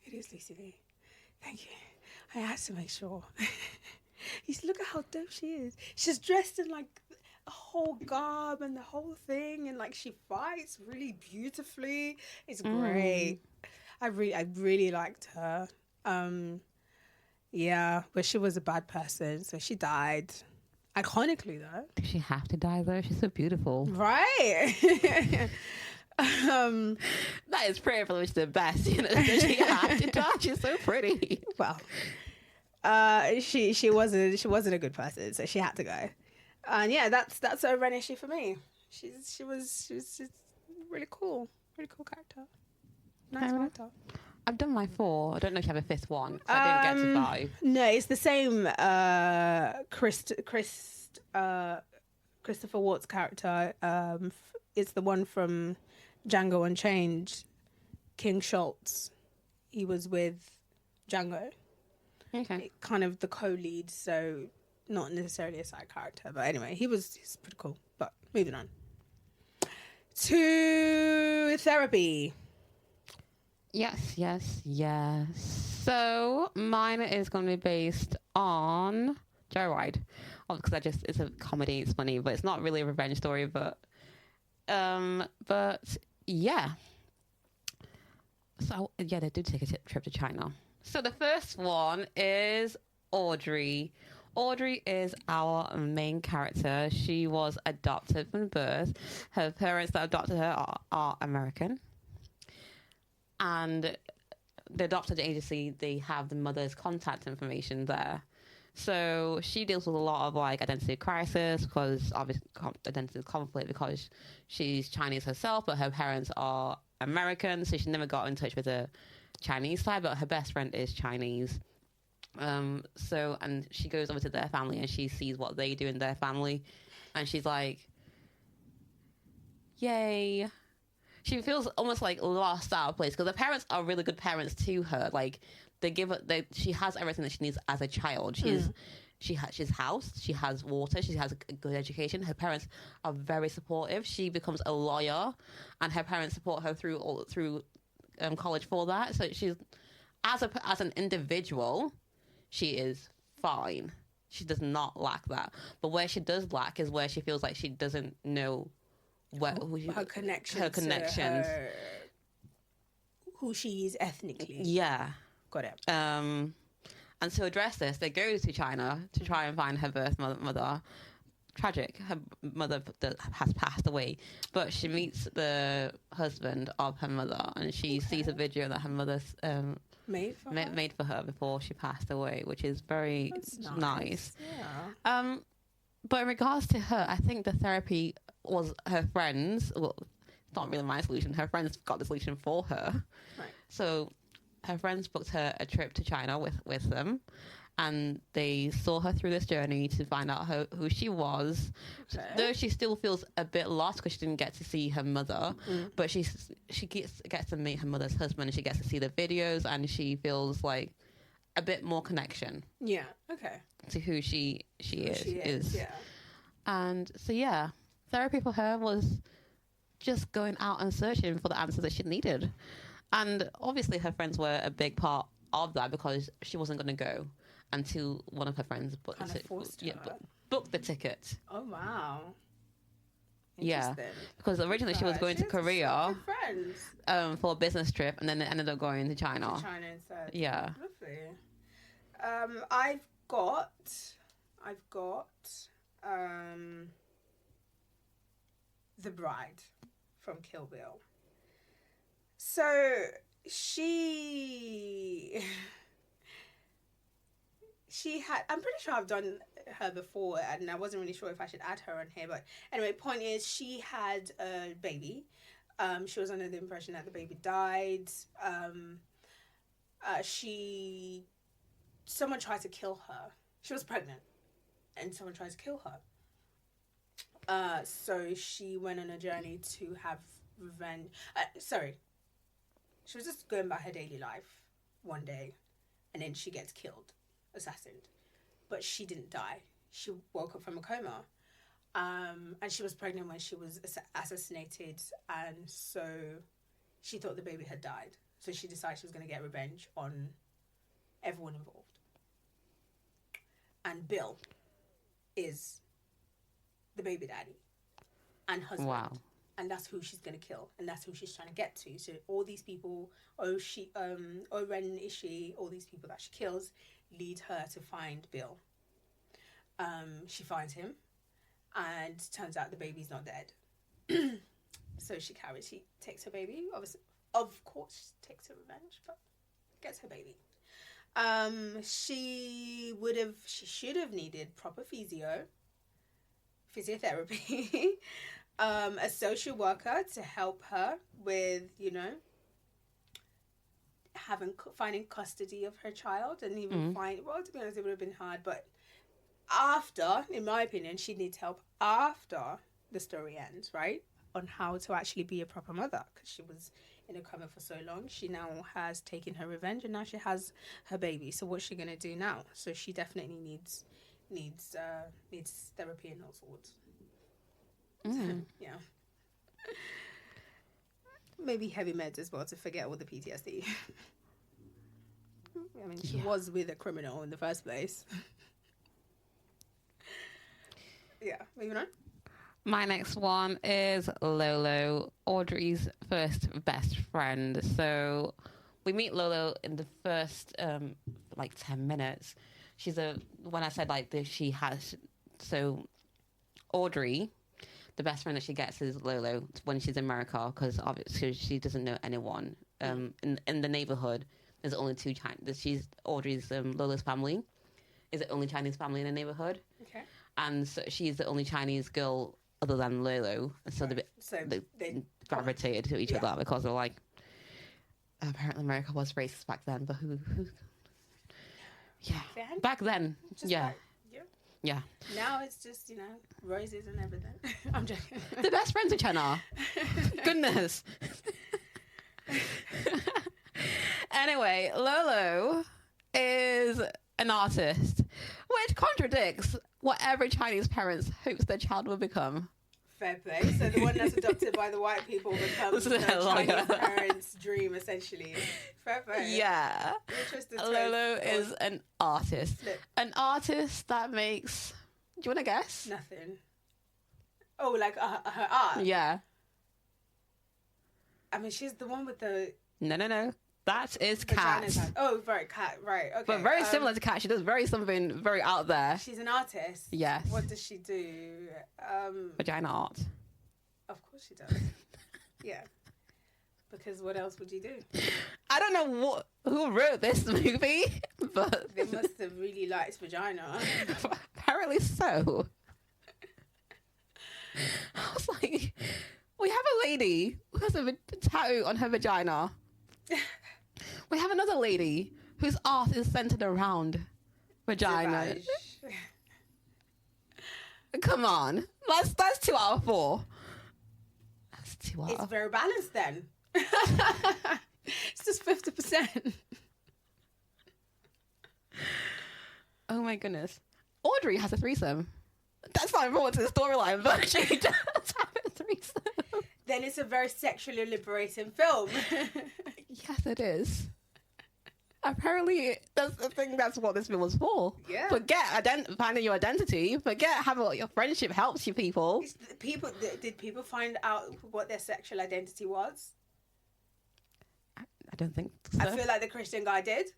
Speaker 1: It is Lucy Liu. Thank you. I had to make sure. Look at how dope she is. She's dressed in like a whole garb and the whole thing, and like she fights really beautifully. It's great. I really liked her. Yeah, but she was a bad person, so she died. Iconically, though.
Speaker 2: Did she have to die, though? She's so beautiful.
Speaker 1: Right.
Speaker 2: That is pretty much the best, you know. She had to die. She's so pretty.
Speaker 1: Well, She wasn't a good person, so she had to go. And yeah, that's a Ren issue for me. She was just really cool character. Nice character.
Speaker 2: I've done my 4. I don't know if you have a 5th one. I didn't get to 5.
Speaker 1: No, it's the same. Christopher Waltz character. It's the one from Django Unchained. King Schultz. He was with Django.
Speaker 2: Okay.
Speaker 1: Kind of the co-lead, so not necessarily a side character, but anyway, he's pretty cool. But moving on to therapy.
Speaker 2: Yes. So mine is going to be based on Joyride, because it's a comedy. It's funny, but it's not really a revenge story. But yeah. So yeah, they do take a trip to China. So the first one is Audrey. Audrey is our main character. She was adopted from birth. Her parents that adopted her are American. And the adopted agency, they have the mother's contact information there. So she deals with a lot of like identity crisis, because obviously identity conflict, because she's Chinese herself, but her parents are American, so she never got in touch with the Chinese side, but her best friend is Chinese. And she goes over to their family and she sees what they do in their family, and she's like, yay. She feels almost like lost out of place, because the parents are really good parents to her. Like, she has everything that she needs as a child. She's housed, she has water, she has a good education. Her parents are very supportive. She becomes a lawyer, and her parents support her through college for that. So she's as an individual, she is fine. She does not lack that. But where she does lack is where she feels like she doesn't know her connections,
Speaker 1: who she is ethnically.
Speaker 2: Yeah,
Speaker 1: got it.
Speaker 2: And to address this, they go to China to try and find her birth mother. Tragic. Her mother has passed away, but she meets the husband of her mother, and she sees a video that her mother's made for her before she passed away, which is very nice. Yeah. But in regards to her, I think the therapy was her friends. Well, it's not really my solution. Her friends got the solution for her. Right. So her friends booked her a trip to China with them, and they saw her through this journey to find out who she was. Okay. Though she still feels a bit lost because she didn't get to see her mother, but she gets to meet her mother's husband, and she gets to see the videos, and she feels like a bit more connection.
Speaker 1: Yeah. Okay.
Speaker 2: To who she is.
Speaker 1: Yeah.
Speaker 2: And so yeah, therapy for her was just going out and searching for the answers that she needed. And obviously her friends were a big part of that, because she wasn't going to go until one of her friends booked the ticket.
Speaker 1: Oh, wow.
Speaker 2: Yeah, because originally she was going to Korea for a business trip, and then it ended up going to China.
Speaker 1: China instead.
Speaker 2: Yeah.
Speaker 1: Lovely. I've got The Bride from Kill Bill. So she had, I'm pretty sure I've done her before, and I wasn't really sure if I should add her on here, but anyway, point is, she had a baby. She was under the impression that the baby died. Someone tried to kill her. She was pregnant, and someone tried to kill her. So she went on a journey to have revenge. She was just going about her daily life one day, and then she gets killed, assassinated. But she didn't die. She woke up from a coma. And she was pregnant when she was assassinated, and so she thought the baby had died. So she decided she was going to get revenge on everyone involved. And Bill is the baby daddy and husband.
Speaker 2: Wow.
Speaker 1: And that's who she's going to kill. And that's who she's trying to get to. So all these people, Ren Ishii, all these people that she kills, lead her to find Bill. She finds him. And turns out the baby's not dead. So she takes her baby. Obviously, of course, she takes her revenge, but gets her baby. She should have needed proper physiotherapy, a social worker to help her with, finding custody of her child, and even to be honest, it would have been hard, but in my opinion, she needs help after the story ends, right? On how to actually be a proper mother, because she was in a coma for so long. She now has taken her revenge, and now she has her baby. So what's she gonna do now? So she definitely needs therapy and all sorts. Yeah. Maybe heavy meds as well to forget all the PTSD. I mean, she was with a criminal in the first place. Yeah, moving on.
Speaker 2: My next one is Lolo, Audrey's first best friend. So we meet Lolo in the first 10 minutes. When I said so Audrey, the best friend that she gets is Lolo when she's in America, because obviously she doesn't know anyone. In the neighborhood, there's only two Chinese. Audrey's Lolo's family is the only Chinese family in the neighborhood.
Speaker 1: Okay.
Speaker 2: And so she's the only Chinese girl other than Lolo. So they gravitated to each other because they're like, apparently America was racist back then, but who back then. Yeah.
Speaker 1: Now it's just, roses and everything. I'm joking.
Speaker 2: The best friends each other. Goodness. Anyway, Lolo is an artist, which contradicts what every Chinese parent hopes their child will become.
Speaker 1: Fair play. So the one that's adopted by the white people becomes the Chinese parents' dream, essentially. Fair play.
Speaker 2: Yeah. Lolo is an artist. An artist that makes... Do you want to guess?
Speaker 1: Nothing. Oh, like her art?
Speaker 2: Yeah.
Speaker 1: I mean, she's the one with the...
Speaker 2: No. That is Cat.
Speaker 1: Oh, right, Cat. Right, okay.
Speaker 2: But very similar to Cat. She does something very out there.
Speaker 1: She's an artist?
Speaker 2: Yes.
Speaker 1: What does she do?
Speaker 2: Vagina art.
Speaker 1: Of course she does. Yeah. Because what else would you do?
Speaker 2: I don't know who wrote this movie, but...
Speaker 1: They must have really liked vagina.
Speaker 2: Apparently so. I was like, we have a lady who has a tattoo on her vagina. We have another lady whose art is centered around vagina. Come on. That's 2 out of 4. That's 2 out of 4.
Speaker 1: It's very balanced then. It's just 50%.
Speaker 2: Oh my goodness. Audrey has a threesome. That's not important to the storyline, but she does have a threesome.
Speaker 1: Then it's a very sexually liberating film.
Speaker 2: Yes, it is. Apparently, that's what this film was for.
Speaker 1: Yeah.
Speaker 2: Forget finding your identity. Forget how your friendship helps you people.
Speaker 1: Did people find out what their sexual identity was?
Speaker 2: I don't think so.
Speaker 1: I feel like the Christian guy did.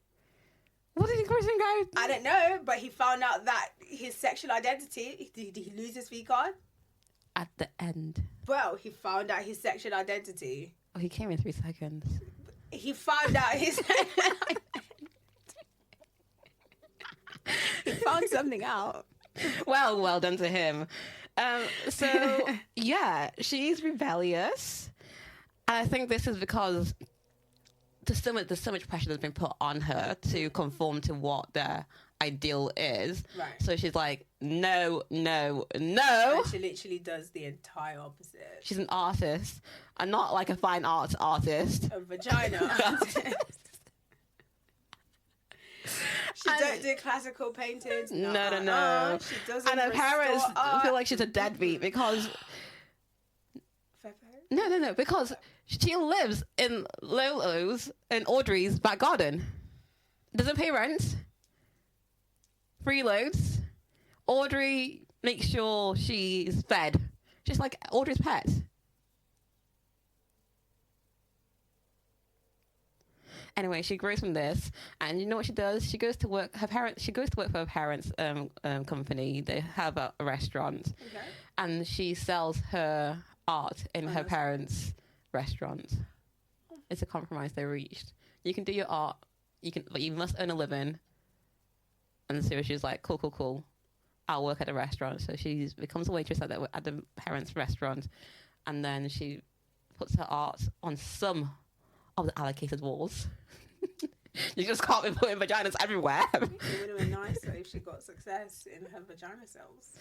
Speaker 2: What did the Christian guy do?
Speaker 1: I don't know, but he found out that his sexual identity... Did he lose his V card?
Speaker 2: At the end.
Speaker 1: Well, he found out his sexual identity.
Speaker 2: Oh, he came in 3 seconds.
Speaker 1: He found out his... He found something out.
Speaker 2: Well done to him. So, yeah, she's rebellious. And I think this is because there's so much pressure that's been put on her to conform to what their ideal is.
Speaker 1: Right.
Speaker 2: So she's like, no.
Speaker 1: And she literally does the entire opposite.
Speaker 2: She's an artist, and not like a fine arts artist.
Speaker 1: A vagina artist. She don't do classical paintings.
Speaker 2: No.
Speaker 1: She doesn't.
Speaker 2: And her parents feel like she's a deadbeat because... No, because she lives in Lolo's and Audrey's back garden. Doesn't pay rent. Freeloads. Audrey makes sure she's fed. Just like Audrey's pet. Anyway, she grows from this, and you know what she does? She goes to work. She goes to work for her parents' company. They have a restaurant, and she sells her art in her parents' restaurant. It's a compromise they reached. You can do your art but you must earn a living. And so she's like, cool. I'll work at a restaurant. So she becomes a waitress at the parents' restaurant, and then she puts her art on some of the allocated walls. You just can't be putting vaginas everywhere.
Speaker 1: It would have been nicer if she got success in her vagina cells.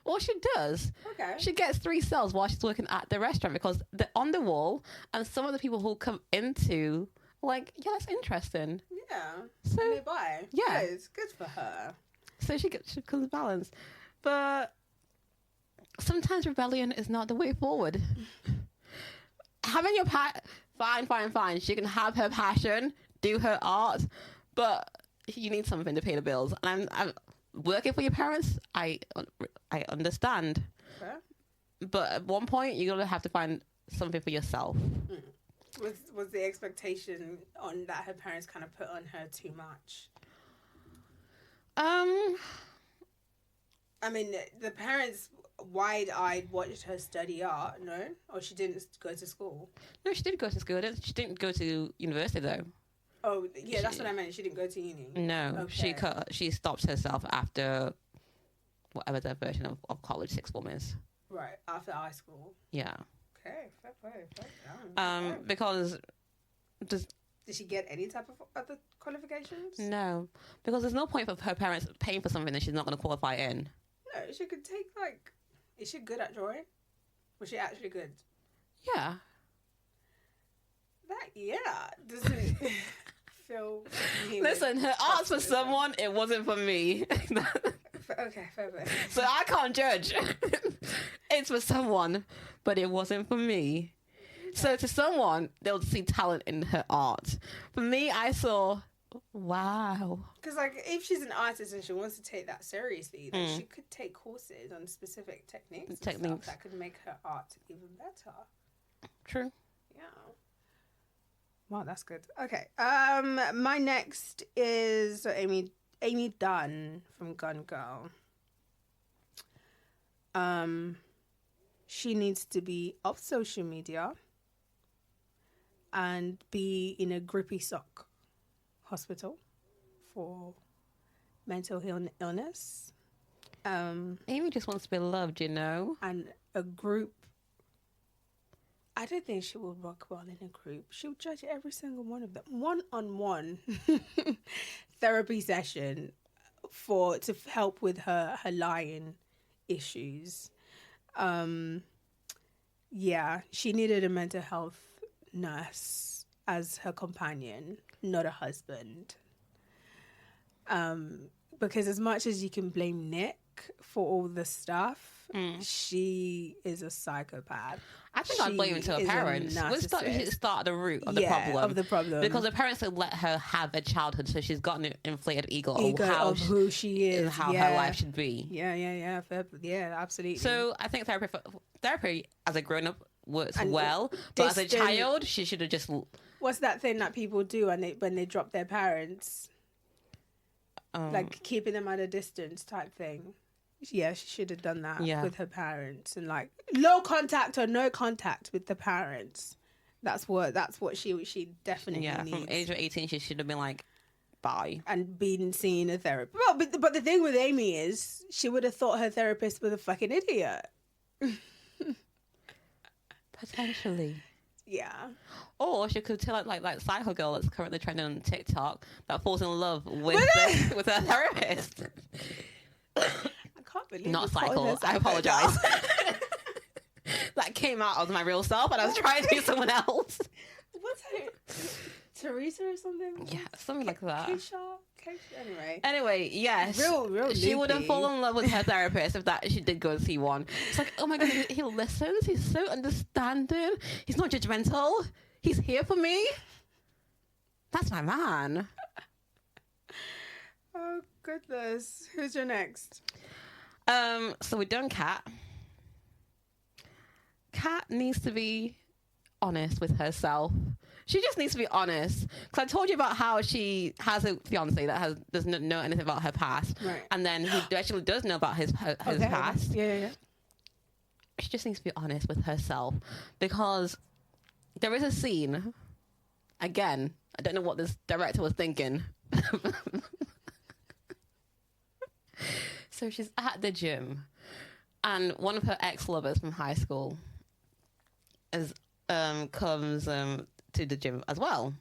Speaker 2: Well, she does.
Speaker 1: Okay.
Speaker 2: She gets 3 cells while she's working at the restaurant because they're on the wall, and some of the people who come into, like, yeah, that's interesting.
Speaker 1: Yeah.
Speaker 2: So
Speaker 1: and they buy.
Speaker 2: Yeah.
Speaker 1: It's good for her.
Speaker 2: So she comes balance. But sometimes rebellion is not the way forward. Having your fine. She can have her passion, do her art, but you need something to pay the bills. And I'm working for your parents. I understand,
Speaker 1: Okay.
Speaker 2: but at one point you're gonna have to find something for yourself.
Speaker 1: Was the expectation on that her parents kind of put on her too much? I mean, the parents wide-eyed watched her study art, no? Or she didn't go to school?
Speaker 2: No, she did go to school. She didn't go to university though.
Speaker 1: Oh, yeah, that's what I meant. She didn't go to uni.
Speaker 2: No,
Speaker 1: Okay.
Speaker 2: she stopped herself after whatever their version of college sixth form is.
Speaker 1: Right, after high school.
Speaker 2: Yeah.
Speaker 1: Okay, fair play.
Speaker 2: Because
Speaker 1: Did she get any type of other qualifications?
Speaker 2: No, because there's no point of her parents paying for something that she's not going to qualify in.
Speaker 1: No, she could take, like... Is she good at drawing? Was she actually good?
Speaker 2: Yeah.
Speaker 1: That, yeah, doesn't feel...
Speaker 2: Listen, her art's for someone, it wasn't for me.
Speaker 1: Okay, fair play.
Speaker 2: So I can't judge. It's for someone, but it wasn't for me. So to someone, they'll see talent in her art. For me, I saw, wow.
Speaker 1: Because, like, if she's an artist and she wants to take that seriously, then she could take courses on specific techniques and stuff that could make her art even better.
Speaker 2: True.
Speaker 1: Yeah. Wow, that's good. Okay. My next is Amy Dunn from Gun Girl. She needs to be off social media and be in a grippy sock hospital for mental illness.
Speaker 2: Amy just wants to be loved, you know?
Speaker 1: And a group. I don't think she will rock well in a group. She'll judge every single one of them. One-on-one therapy session to help with her lying issues. Yeah, she needed a mental health nurse as her companion, not a husband. Because as much as you can blame Nick for all the stuff, she is a psychopath.
Speaker 2: I think I'd blame it to her parents. We start the root of the problem. Because her parents have let her have a childhood, so she's got an inflated ego of
Speaker 1: who she is,
Speaker 2: and how her life should be.
Speaker 1: Yeah, absolutely.
Speaker 2: So I think therapy as a grown up works well, but as a child, she should have just.
Speaker 1: What's that thing that people do when they drop their parents? Like keeping them at a distance type thing. Yeah, she should have done that with her parents and like low contact or no contact with the parents. That's what she definitely needs.
Speaker 2: From age of 18, she should have been like, bye. And
Speaker 1: been seeing a therapist. Well, but the thing with Amy is she would have thought her therapist was a fucking idiot.
Speaker 2: Potentially.
Speaker 1: Yeah.
Speaker 2: Or she could tell it like Psycho Girl that's currently trending on TikTok that falls in love with with her therapist.
Speaker 1: I can't believe
Speaker 2: not Psycho. I apologize. That came out of my real self, and I was trying to be someone else.
Speaker 1: What's her? Teresa or something?
Speaker 2: Yeah, something like that.
Speaker 1: Keisha?
Speaker 2: Anyway, yes.
Speaker 1: Real
Speaker 2: she would have fallen in love with her therapist if she did go and see one. It's like, oh my God, he listens. He's so understanding. He's not judgmental. He's here for me. That's my man.
Speaker 1: Oh, goodness. Who's your next?
Speaker 2: So we've done Kat. Kat needs to be honest with herself. She just needs to be honest. Because I told you about how she has a fiance that doesn't know anything about her past.
Speaker 1: Right.
Speaker 2: And then he actually does know about his past.
Speaker 1: Yeah.
Speaker 2: She just needs to be honest with herself. Because there is a scene Again, I don't know what this director was thinking. So she's at the gym, and one of her ex-lovers from high school comes to the gym as well.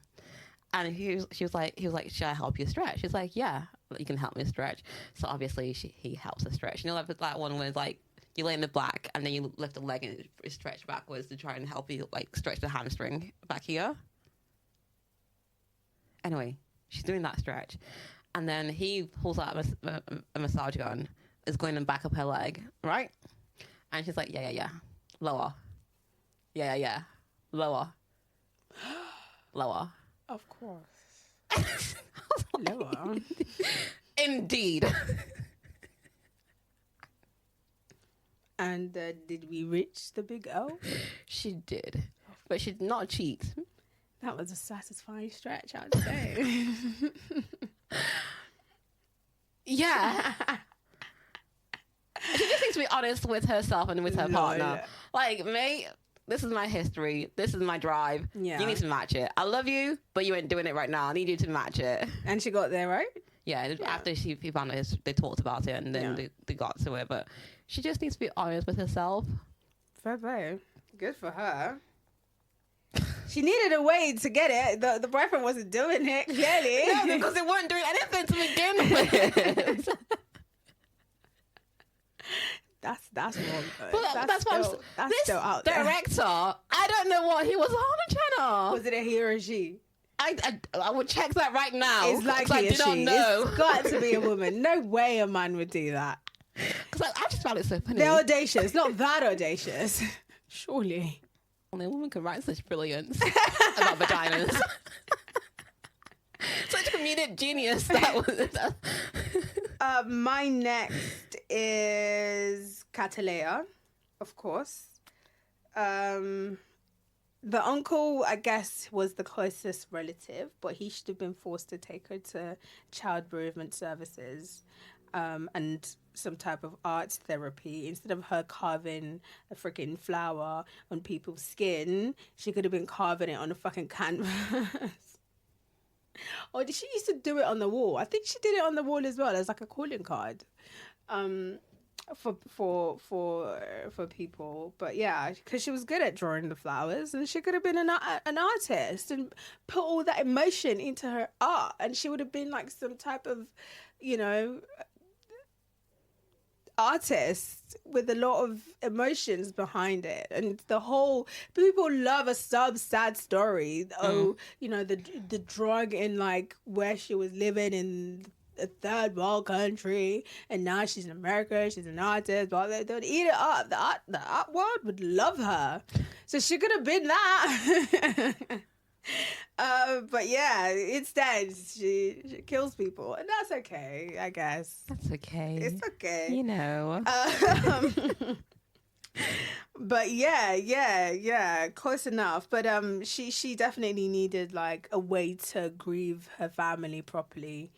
Speaker 2: And he was like, should I help you stretch? She's like, yeah, you can help me stretch. So obviously he helps her stretch. You know, like that one where like you lay in the back and then you lift a leg and it stretch backwards to try and help you like stretch the hamstring back here. Anyway, she's doing that stretch. And then he pulls out a massage gun, is going to back up her leg, right? And she's like, yeah. Lower. Yeah. Lower. Lower.
Speaker 1: Of course. Lower.
Speaker 2: Indeed.
Speaker 1: And did we reach the big O?
Speaker 2: She did. But she did not cheat.
Speaker 1: That was a satisfying stretch, I'd say.
Speaker 2: Yeah. She just needs to be honest with herself and with her partner. Like, mate, this is my history. This is my drive. Yeah. You need to match it. I love you, but you ain't doing it right now. I need you to match it. And
Speaker 1: she got there, right?
Speaker 2: Yeah, after he found out, they talked about it and then they got to it. But she just needs to be honest with herself.
Speaker 1: Fair play. Good for her. She needed a way to get it. The boyfriend wasn't doing it, clearly.
Speaker 2: No, because they weren't doing anything to begin with.
Speaker 1: That's wrong.
Speaker 2: But that's what I'm saying. This still out there. Director, I don't know what he was on the channel.
Speaker 1: Was it a he or a she?
Speaker 2: I would check that right now.
Speaker 1: It's likely a she. It's got to be a woman. No way a man would do that.
Speaker 2: Because I just found it so funny.
Speaker 1: They're audacious. Not that audacious. Surely.
Speaker 2: Only a woman can write such brilliance about vaginas. Such a comedic genius. That was.
Speaker 1: My next is Cataleya, of course. The uncle, I guess, was the closest relative, but he should have been forced to take her to child bereavement services and some type of art therapy. Instead of her carving a freaking flower on people's skin, she could have been carving it on a fucking canvas. Or did she used to do it on the wall? I think she did it on the wall as well as like a calling card. For people, but yeah, because she was good at drawing the flowers, and she could have been an artist and put all that emotion into her art, and she would have been like some type of, artist with a lot of emotions behind it. And the whole people love a sad story. The drug in like where she was living in a third world country, and now she's in America, she's an artist, but they'd eat it up. The art world would love her, so she could have been that. But yeah, instead she kills people, and that's okay, I guess.
Speaker 2: That's okay.
Speaker 1: It's okay, But yeah, close enough. But she definitely needed like a way to grieve her family properly.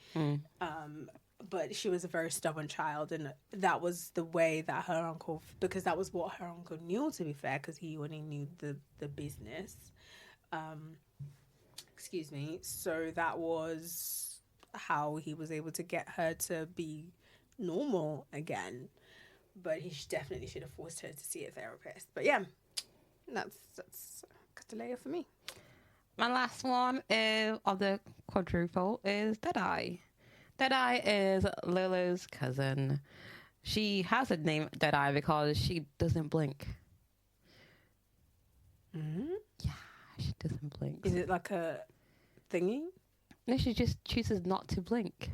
Speaker 1: But she was a very stubborn child, and that was the way that her uncle, because that was what her uncle knew, to be fair, because he only knew the business. Excuse me. So that was how he was able to get her to be normal again. But he definitely should have forced her to see a therapist. But yeah, that's Cataleya for me.
Speaker 2: My last one of the quadruple is Deadeye. Deadeye is Lolo's cousin. She has a name Deadeye because she doesn't blink.
Speaker 1: Mm-hmm.
Speaker 2: Yeah, she doesn't blink.
Speaker 1: Is it like a thingy?
Speaker 2: No, she just chooses not to blink.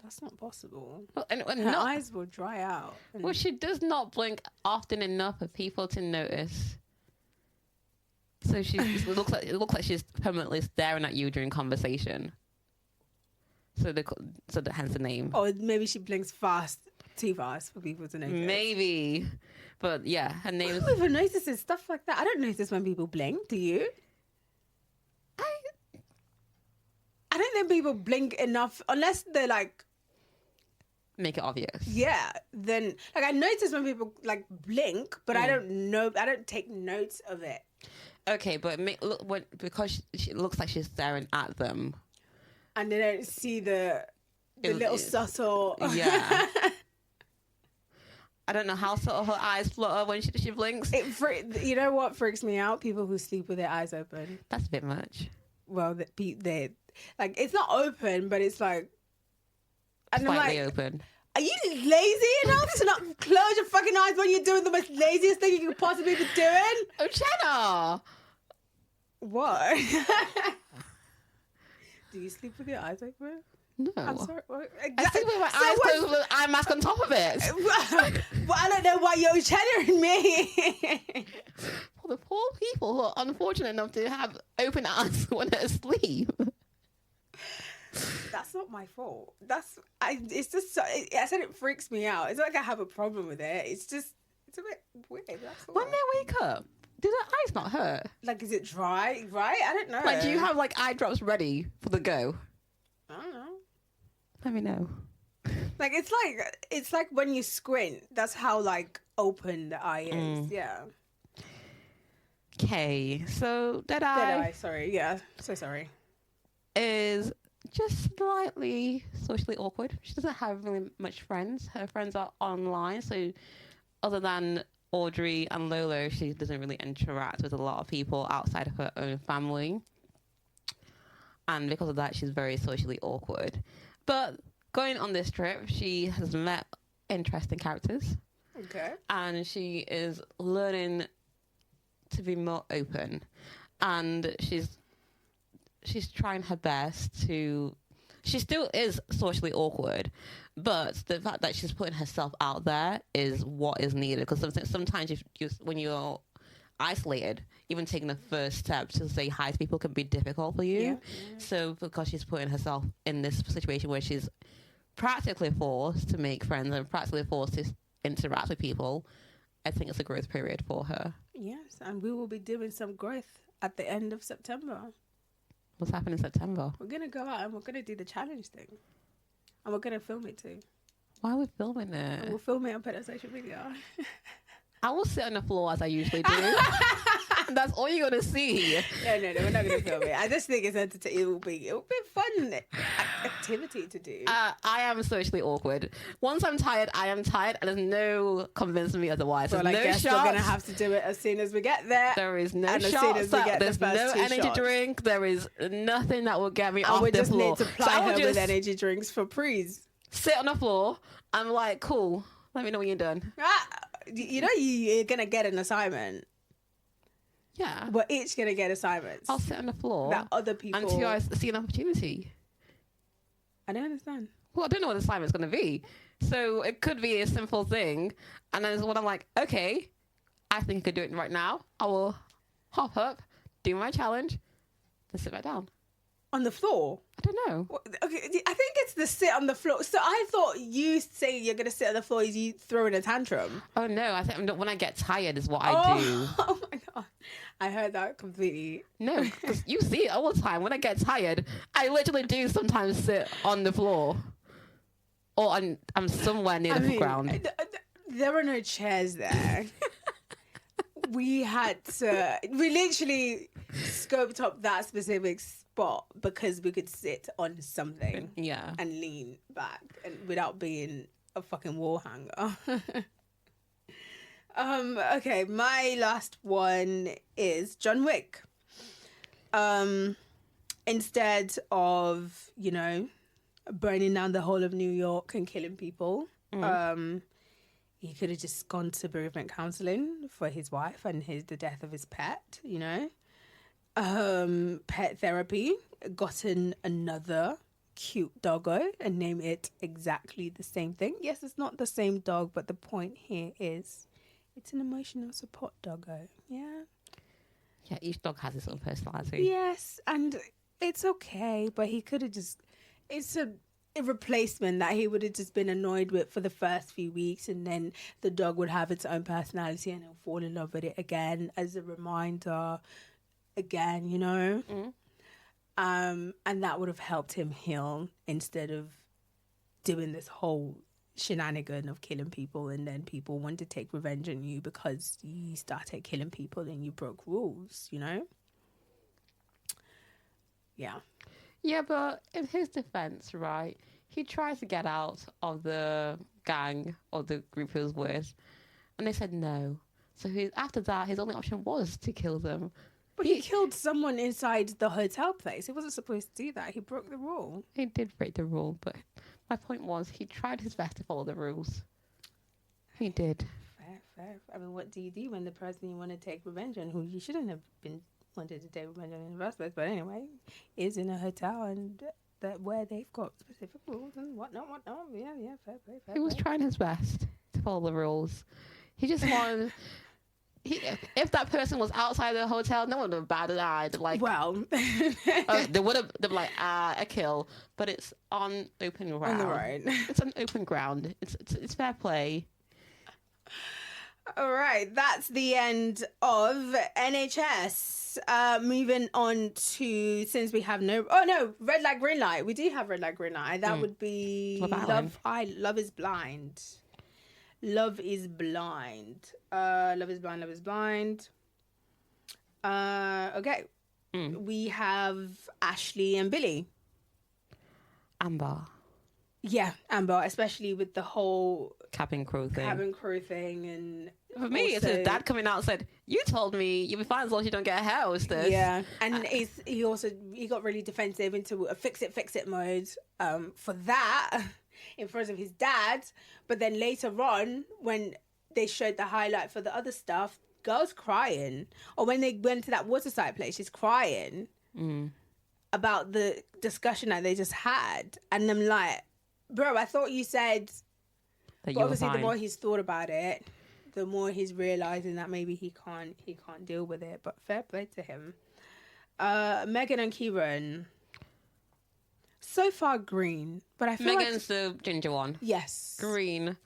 Speaker 1: That's not possible.
Speaker 2: Well, and
Speaker 1: her eyes will dry out.
Speaker 2: Well, she does not blink often enough for people to notice. So it looks like she's permanently staring at you during conversation. So hence the name.
Speaker 1: Or maybe she blinks too fast for people to notice.
Speaker 2: Maybe, but yeah, her name.
Speaker 1: Who even notices stuff like that? I don't notice when people blink. Do you? I don't think people blink enough unless they're like.
Speaker 2: Make it obvious.
Speaker 1: Yeah, then like I notice when people like blink, but I don't take notes of it.
Speaker 2: Okay, but because she looks like she's staring at them.
Speaker 1: And they don't see the little subtle...
Speaker 2: Yeah. I don't know how subtle her eyes flutter when she blinks.
Speaker 1: You know what freaks me out? People who sleep with their eyes open.
Speaker 2: That's a bit much.
Speaker 1: Well, they like, it's not open, but it's like... And
Speaker 2: Slightly open.
Speaker 1: Are you lazy enough to not close your fucking eyes when you're doing the most laziest thing you could possibly be doing?
Speaker 2: Oh, Jenna!
Speaker 1: What? Do you sleep with your eyes open?
Speaker 2: No.
Speaker 1: I'm sorry.
Speaker 2: I sleep with my eyes closed with an eye mask on top of it.
Speaker 1: Well, I don't know why you're cheddering me.
Speaker 2: For the poor people who are unfortunate enough to have open eyes when they're asleep.
Speaker 1: That's not my fault. It's just, I said it freaks me out. It's not like I have a problem with it. It's a bit weird. That's all.
Speaker 2: When they wake up, do their eyes not hurt?
Speaker 1: Like, is it dry? Right? I don't know.
Speaker 2: Like, do you have, like, eye drops ready for the go?
Speaker 1: I don't know.
Speaker 2: Let me know.
Speaker 1: Like, it's like when you squint. That's how, like, open the eye is. Yeah.
Speaker 2: Okay, so
Speaker 1: Deadeye, sorry. Yeah, so sorry.
Speaker 2: Is just slightly socially awkward. She doesn't have really much friends. Her friends are online, so other than Audrey and Lolo, she doesn't really interact with a lot of people outside of her own family. And because of that, she's very socially awkward. But going on this trip, she has met interesting characters.
Speaker 1: Okay.
Speaker 2: And she is learning to be more open. And she's trying her best to... She still is socially awkward, but the fact that she's putting herself out there is what is needed. Because sometimes when you're isolated, even taking the first step to say hi to people can be difficult for you. Yeah. So because she's putting herself in this situation where she's practically forced to make friends and practically forced to interact with people, I think it's a growth period for her.
Speaker 1: Yes, and we will be doing some growth at the end of September.
Speaker 2: What's happening in September?
Speaker 1: We're going to go out and we're going to do the challenge thing. And we're going to film it too.
Speaker 2: Why are we filming it?
Speaker 1: And we'll film it and put it on social media.
Speaker 2: I will sit on the floor as I usually do. That's all you're going to see.
Speaker 1: No, we're not going to film it. I just think it's entertaining. It will be a fun activity to do.
Speaker 2: I am socially awkward. Once I'm tired, I am tired, and there's no convincing me otherwise. There's
Speaker 1: I
Speaker 2: no
Speaker 1: guess
Speaker 2: shots.
Speaker 1: we're going to have to do it as soon as we get there.
Speaker 2: There is no
Speaker 1: and
Speaker 2: shots.
Speaker 1: As soon as we get
Speaker 2: there's
Speaker 1: the first
Speaker 2: no
Speaker 1: 2
Speaker 2: energy
Speaker 1: shots.
Speaker 2: drink. There is nothing that will get me off the floor.
Speaker 1: We just need to ply her with energy drinks for prees.
Speaker 2: Sit on the floor. I'm like, cool. Let me know when you're done.
Speaker 1: You know you're going to get an assignment.
Speaker 2: Yeah.
Speaker 1: We're each going to get assignments.
Speaker 2: I'll sit on the floor.
Speaker 1: That other people...
Speaker 2: Until I see an opportunity.
Speaker 1: I don't understand.
Speaker 2: Well, I don't know what the assignment's going to be. So it could be a simple thing. And then when I'm like, okay, I think I could do it right now. I will hop up, do my challenge, then sit back down.
Speaker 1: On the floor?
Speaker 2: I don't know.
Speaker 1: Okay, I think it's the sit on the floor. So I thought you saying you're going to sit on the floor is you throwing a tantrum.
Speaker 2: Oh, no. I think when I get tired is what I do.
Speaker 1: Oh, my God. I heard that completely.
Speaker 2: No, because you see it all the time. When I get tired, I literally do sometimes sit on the floor. Or I'm somewhere near the ground.
Speaker 1: There were no chairs there. We literally scoped up that specific spot because we could sit on something and lean back and without being a fucking wall hanger. Okay, my last one is John Wick. Instead of, burning down the whole of New York and killing people, he could have just gone to bereavement counseling for his wife and the death of his pet, pet therapy, gotten another cute doggo and name it exactly the same thing. Yes, it's not the same dog, but the point here is it's an emotional support doggo. Yeah.
Speaker 2: Yeah, each dog has its own personality.
Speaker 1: Yes, and it's okay, but he could have just... It's a replacement that he would have just been annoyed with for the first few weeks, and then the dog would have its own personality and he'll fall in love with it again as a reminder again, and that would have helped him heal instead of doing this whole shenanigan of killing people, and then people want to take revenge on you because you started killing people and you broke rules, you know? Yeah.
Speaker 2: Yeah, but in his defense, right, he tries to get out of the gang or the group he was with, and they said no. So after that, his only option was to kill them.
Speaker 1: But he killed someone inside the hotel place. He wasn't supposed to do that. He broke the rule.
Speaker 2: He did break the rule, but my point was he tried his best to follow the rules. He did.
Speaker 1: Fair. I mean, what do you do when the person you want to take revenge on, who you shouldn't have been wanted to take revenge on in the first place, but anyway, is in a hotel and that where they've got specific rules and whatnot. Yeah, fair.
Speaker 2: He was trying his best to follow the rules. He just wanted... if that person was outside the hotel, no one would have batted eyed. Like,
Speaker 1: well,
Speaker 2: they would have been like, a kill. But it's on open ground.
Speaker 1: On the road.
Speaker 2: It's on open ground. It's fair play.
Speaker 1: All right, that's the end of NHS. Moving on to, since we have red light, green light. We do have red light, green light. That would be Love is Blind. Love is Blind. Love is Blind. Okay. We have Ashley and Billy.
Speaker 2: Amber.
Speaker 1: Yeah, Amber, especially with the whole
Speaker 2: cabin crew thing.
Speaker 1: And
Speaker 2: for me, it's his dad coming out and said, "You told me you'll be fine as long as you don't get a hair hostess."
Speaker 1: Yeah, and he got really defensive into a fix it mode for that in front of his dad. But then later on, when they showed the highlight for the other stuff, girl's crying. Or when they went to that waterside place, she's crying about the discussion that they just had. And I'm like, bro, I thought you said... But obviously, the more he's thought about it, the more he's realising that maybe he can't deal with it. But fair play to him. Megan and Kieran... So far green, but I feel
Speaker 2: Megan's the ginger one.
Speaker 1: Yes.
Speaker 2: Green.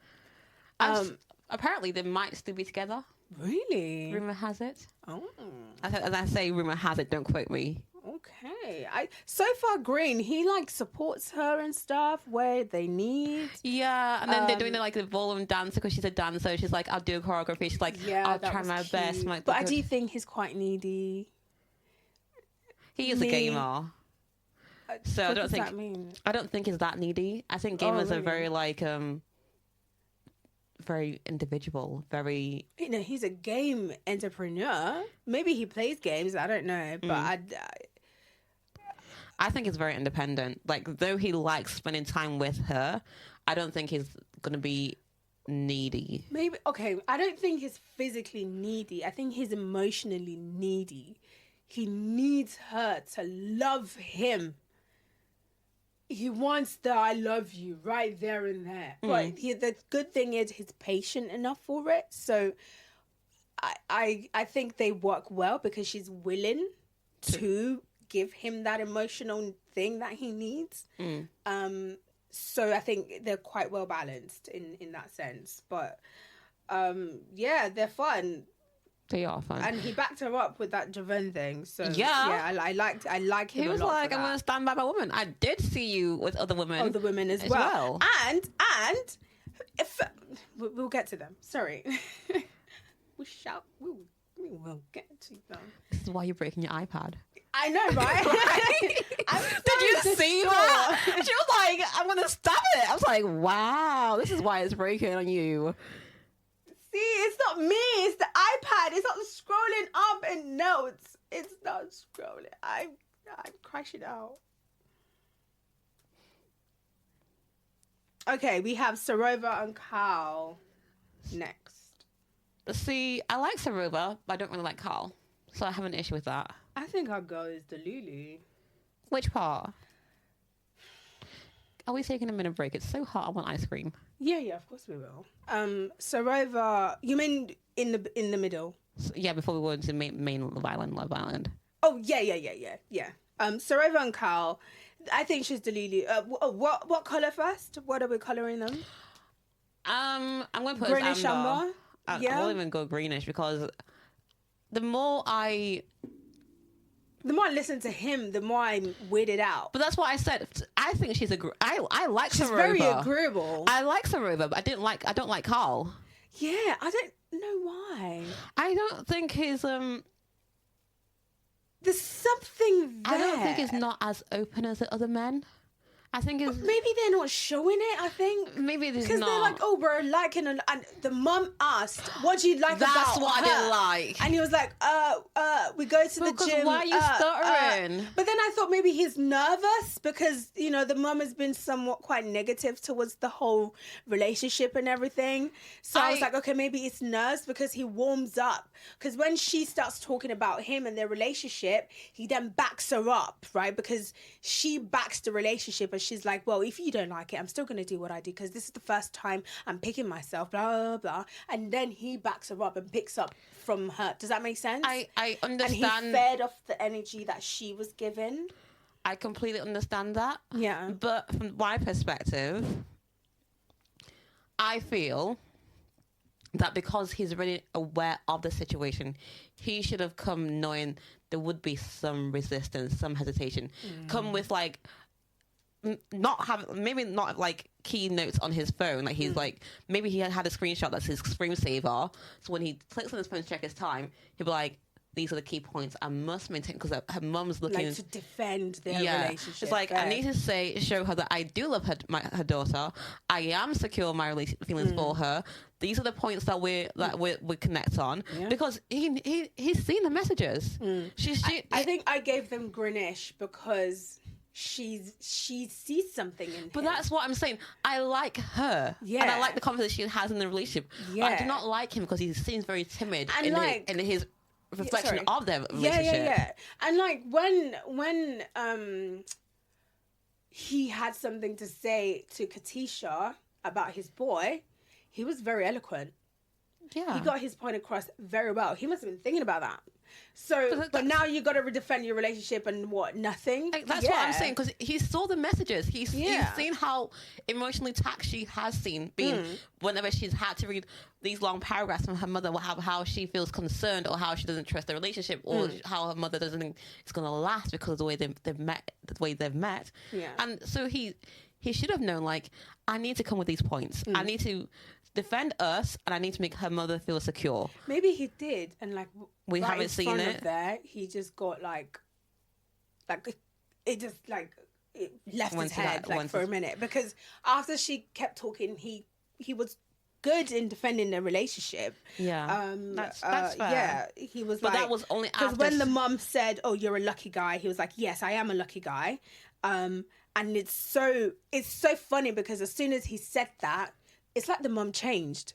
Speaker 2: Apparently, they might still be together.
Speaker 1: Really?
Speaker 2: Rumour has it.
Speaker 1: Oh.
Speaker 2: As I say, rumour has it. Don't quote me.
Speaker 1: Okay. So far green. He supports her and stuff where they need.
Speaker 2: Yeah, and then they're doing the ballroom dancer because she's a dancer. She's like, I'll do a choreography. She's like, I'll try my best.
Speaker 1: But I do think he's quite needy.
Speaker 2: He is a gamer. So
Speaker 1: what does that mean?
Speaker 2: I don't think he's that needy. I think gamers are very very individual, very...
Speaker 1: he's a game entrepreneur. Maybe he plays games, I don't know, but
Speaker 2: I think he's very independent. Though he likes spending time with her, I don't think he's going to be needy.
Speaker 1: Maybe, okay, I don't think he's physically needy. I think he's emotionally needy. He needs her to love him. He wants the I love you right there and there. But the good thing is he's patient enough for it. So I think they work well because she's willing to give him that emotional thing that he needs. So I think they're quite well balanced in that sense. But they're fun.
Speaker 2: They are fun.
Speaker 1: And he backed her up with that Javon thing. So I like him.
Speaker 2: He was
Speaker 1: a lot
Speaker 2: like, I'm going to stand by my woman. I did see you with other women.
Speaker 1: Other women as well. And if we'll get to them. Sorry. we will get to them.
Speaker 2: This is why you're breaking your iPad.
Speaker 1: I know, right?
Speaker 2: Did you see that? She was like, I'm going to stop it. I was like, wow, this is why it's breaking on you.
Speaker 1: See, it's not me. It's the iPad. It's not scrolling up in notes. It's not scrolling. I'm crashing out. Okay, we have Sarova and Carl next.
Speaker 2: See, I like Sarova, but I don't really like Carl. So I have an issue with that.
Speaker 1: I think our girl is Delulu.
Speaker 2: Which part? Are we taking a minute break? It's so hot. I want ice cream.
Speaker 1: Yeah, of course we will. Sarova, you mean in the middle?
Speaker 2: So, yeah, before we go into main Love Island.
Speaker 1: Oh, yeah. Sarova and Carl, I think she's Delulu. What colour first? What are we colouring them?
Speaker 2: I'm going to put
Speaker 1: greenish amber.
Speaker 2: I won't even go greenish because the more I
Speaker 1: The more I listen to him, the more I'm weirded out.
Speaker 2: But that's what I said. I think she's I like
Speaker 1: She's
Speaker 2: Sarova.
Speaker 1: very agreeable.
Speaker 2: I like Sarova, but I don't like Carl.
Speaker 1: Yeah, I don't know why.
Speaker 2: I don't think his
Speaker 1: There's something there.
Speaker 2: I don't think he's not as open as the other men. I think it's...
Speaker 1: Maybe they're not showing it, I think.
Speaker 2: Maybe there's not.
Speaker 1: Because they're like, oh, we're liking... And the mum asked, what do you like about her?
Speaker 2: That's what I didn't like.
Speaker 1: And he was like, we go to the gym.
Speaker 2: Why are you stuttering?
Speaker 1: But then I thought maybe he's nervous because, you know, the mum has been somewhat quite negative towards the whole relationship and everything. So I was like, okay, maybe it's nerves because he warms up. Because when she starts talking about him and their relationship, he then backs her up, right? Because she backs the relationship and she's like, well, if you don't like it, I'm still going to do what I do because this is the first time I'm picking myself, blah, blah, blah. And then he backs her up and picks up from her. Does that make sense?
Speaker 2: I understand.
Speaker 1: And he fed off the energy that she was given.
Speaker 2: I completely understand that.
Speaker 1: Yeah.
Speaker 2: But from my perspective, I feel that because he's really aware of the situation, he should have come knowing there would be some resistance, some hesitation. Come with like... maybe not like key notes on his phone. Like he's like, maybe he had a screenshot that's his screensaver. So when he clicks on his phone to check his time, he'll be like, these are the key points I must maintain because her mum's looking
Speaker 1: like to defend their relationship.
Speaker 2: It's like, I need to show her that I do love her daughter. I am secure in my feelings for her. These are the points that we connect on because he's seen the messages.
Speaker 1: I think I gave them Greenwich because she sees something in him.
Speaker 2: But that's what I'm saying. I like her. Yeah. And I like the confidence she has in the relationship. Yeah. But I do not like him because he seems very timid in his reflection of their relationship.
Speaker 1: Yeah. And like when he had something to say to Katisha about his boy, he was very eloquent. Yeah. He got his point across very well. He must have been thinking about that. So, but now you got to redefend your relationship and what? Nothing?
Speaker 2: Like, that's what I'm saying, because he saw the messages. He's seen how emotionally taxed she has been whenever she's had to read these long paragraphs from her mother, how she feels concerned or how she doesn't trust the relationship or how her mother doesn't think it's going to last because of the way they've met. Yeah. And so he should have known, like, I need to come with these points. I need to defend us, and I need to make her mother feel secure.
Speaker 1: Maybe he did, and like
Speaker 2: we haven't seen it.
Speaker 1: There, he just got like it just like it left his head for a minute because after she kept talking, he was good in defending their relationship.
Speaker 2: Yeah, that's fair.
Speaker 1: Yeah, he was. But
Speaker 2: that was only
Speaker 1: because when the mum said, "Oh, you're a lucky guy," he was like, "Yes, I am a lucky guy." And it's so funny because as soon as he said that, it's like the mum changed.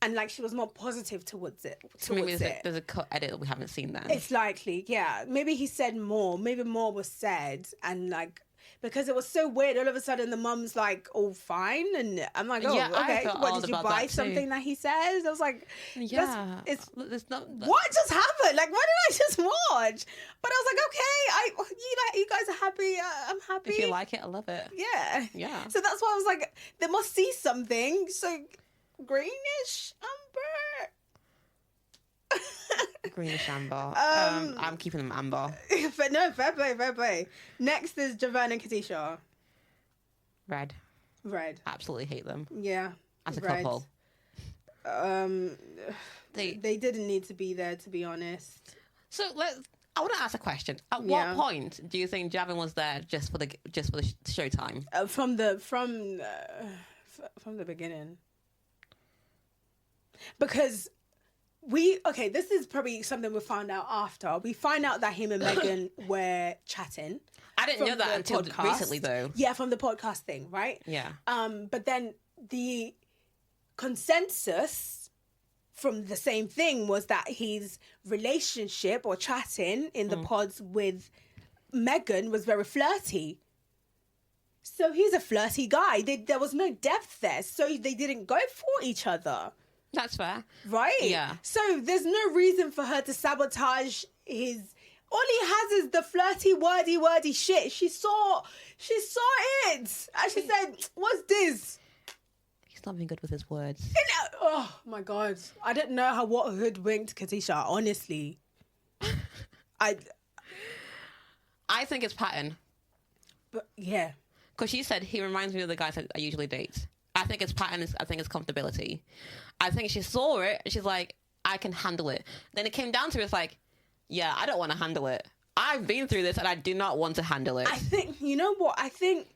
Speaker 1: And like she was more positive towards it.
Speaker 2: Maybe there's a cut edit that we haven't seen then.
Speaker 1: It's likely, yeah. Maybe he said more. Maybe more was said. And like, because it was so weird, all of a sudden the mum's like, all fine. And I'm like, oh, okay. What, did you buy something that he says? I was like,
Speaker 2: it's not...
Speaker 1: What just happened? Like, what did I just watch? But I was like, okay, you guys are happy. I'm happy.
Speaker 2: If you like it, I love it.
Speaker 1: Yeah.
Speaker 2: Yeah.
Speaker 1: So that's why I was like, they must see something. So greenish amber.
Speaker 2: Greenish amber. I'm keeping them amber.
Speaker 1: But no, fair play. Next is Javon and Katisha.
Speaker 2: Red.
Speaker 1: Absolutely
Speaker 2: hate them.
Speaker 1: Yeah.
Speaker 2: As a couple.
Speaker 1: They didn't need to be there, to be honest.
Speaker 2: So I want to ask a question. At what point do you think Javon was there just for the showtime?
Speaker 1: From the beginning. Because this is probably something we found out after. We find out that him and Megan were chatting.
Speaker 2: I didn't know that until recently, though.
Speaker 1: Yeah, from the podcast thing, right?
Speaker 2: Yeah.
Speaker 1: But then the consensus from the same thing was that his relationship or chatting in the pods with Megan was very flirty. So he's a flirty guy. There was no depth there, so they didn't go for each other.
Speaker 2: That's fair.
Speaker 1: Right?
Speaker 2: Yeah.
Speaker 1: So there's no reason for her to sabotage his... All he has is the flirty, wordy shit. She saw it. And she said, what's this?
Speaker 2: He's not being good with his words.
Speaker 1: Oh my God. I didn't know what hoodwinked Katisha, honestly. I
Speaker 2: think it's pattern.
Speaker 1: But yeah.
Speaker 2: Because she said he reminds me of the guys that I usually date. I think it's pattern. I think it's comfortability. I think she saw it and she's like, I can handle it. Then it came down to it's like, yeah, I don't want to handle it. I've been through this and I do not want to handle it.
Speaker 1: I think, you know what? I think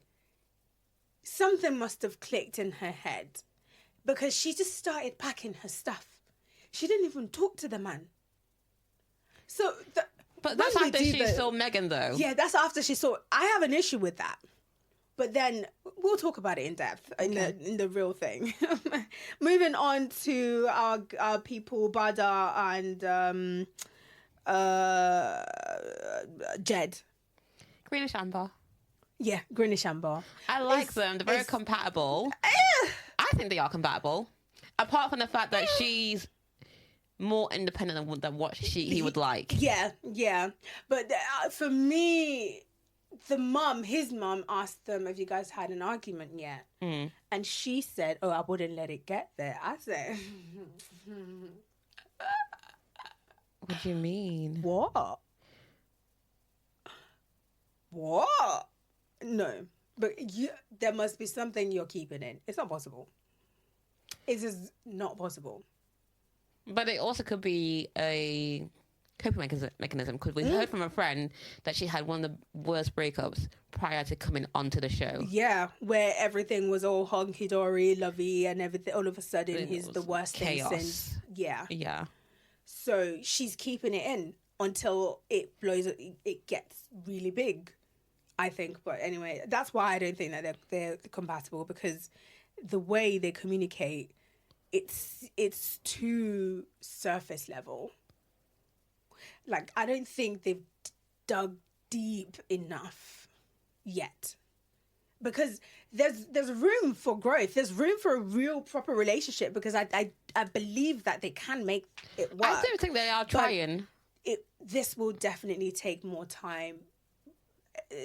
Speaker 1: something must have clicked in her head because she just started packing her stuff. She didn't even talk to the man. So,
Speaker 2: but that's after she saw Megan, though.
Speaker 1: Yeah, that's after she saw. I have an issue with that. But then we'll talk about it in depth in the real thing. Moving on to our people, Bada and Jed.
Speaker 2: Greenish Amber.
Speaker 1: Yeah, Greenish Amber.
Speaker 2: I like them. They're very compatible. I think they are compatible. Apart from the fact that she's more independent than what he would like.
Speaker 1: Yeah. But for me, his mum asked them if you guys had an argument yet. Mm. And she said, I wouldn't let it get there. I said...
Speaker 2: What do you mean?
Speaker 1: What? No. But there must be something you're keeping in. It's not possible. It is not possible.
Speaker 2: But it also could be a coping mechanism, because we heard from a friend that she had one of the worst breakups prior to coming onto the show.
Speaker 1: Yeah, where everything was all honky-dory, lovey, and everything. All of a sudden, he's the worst
Speaker 2: chaos.
Speaker 1: thing since. Yeah. So she's keeping it in until it blows. It gets really big, I think. But anyway, that's why I don't think that they're compatible, because the way they communicate, it's too surface level. Like, I don't think they've dug deep enough yet. Because there's room for growth. There's room for a real proper relationship, because I believe that they can make it work.
Speaker 2: I do think they are trying.
Speaker 1: This will definitely take more time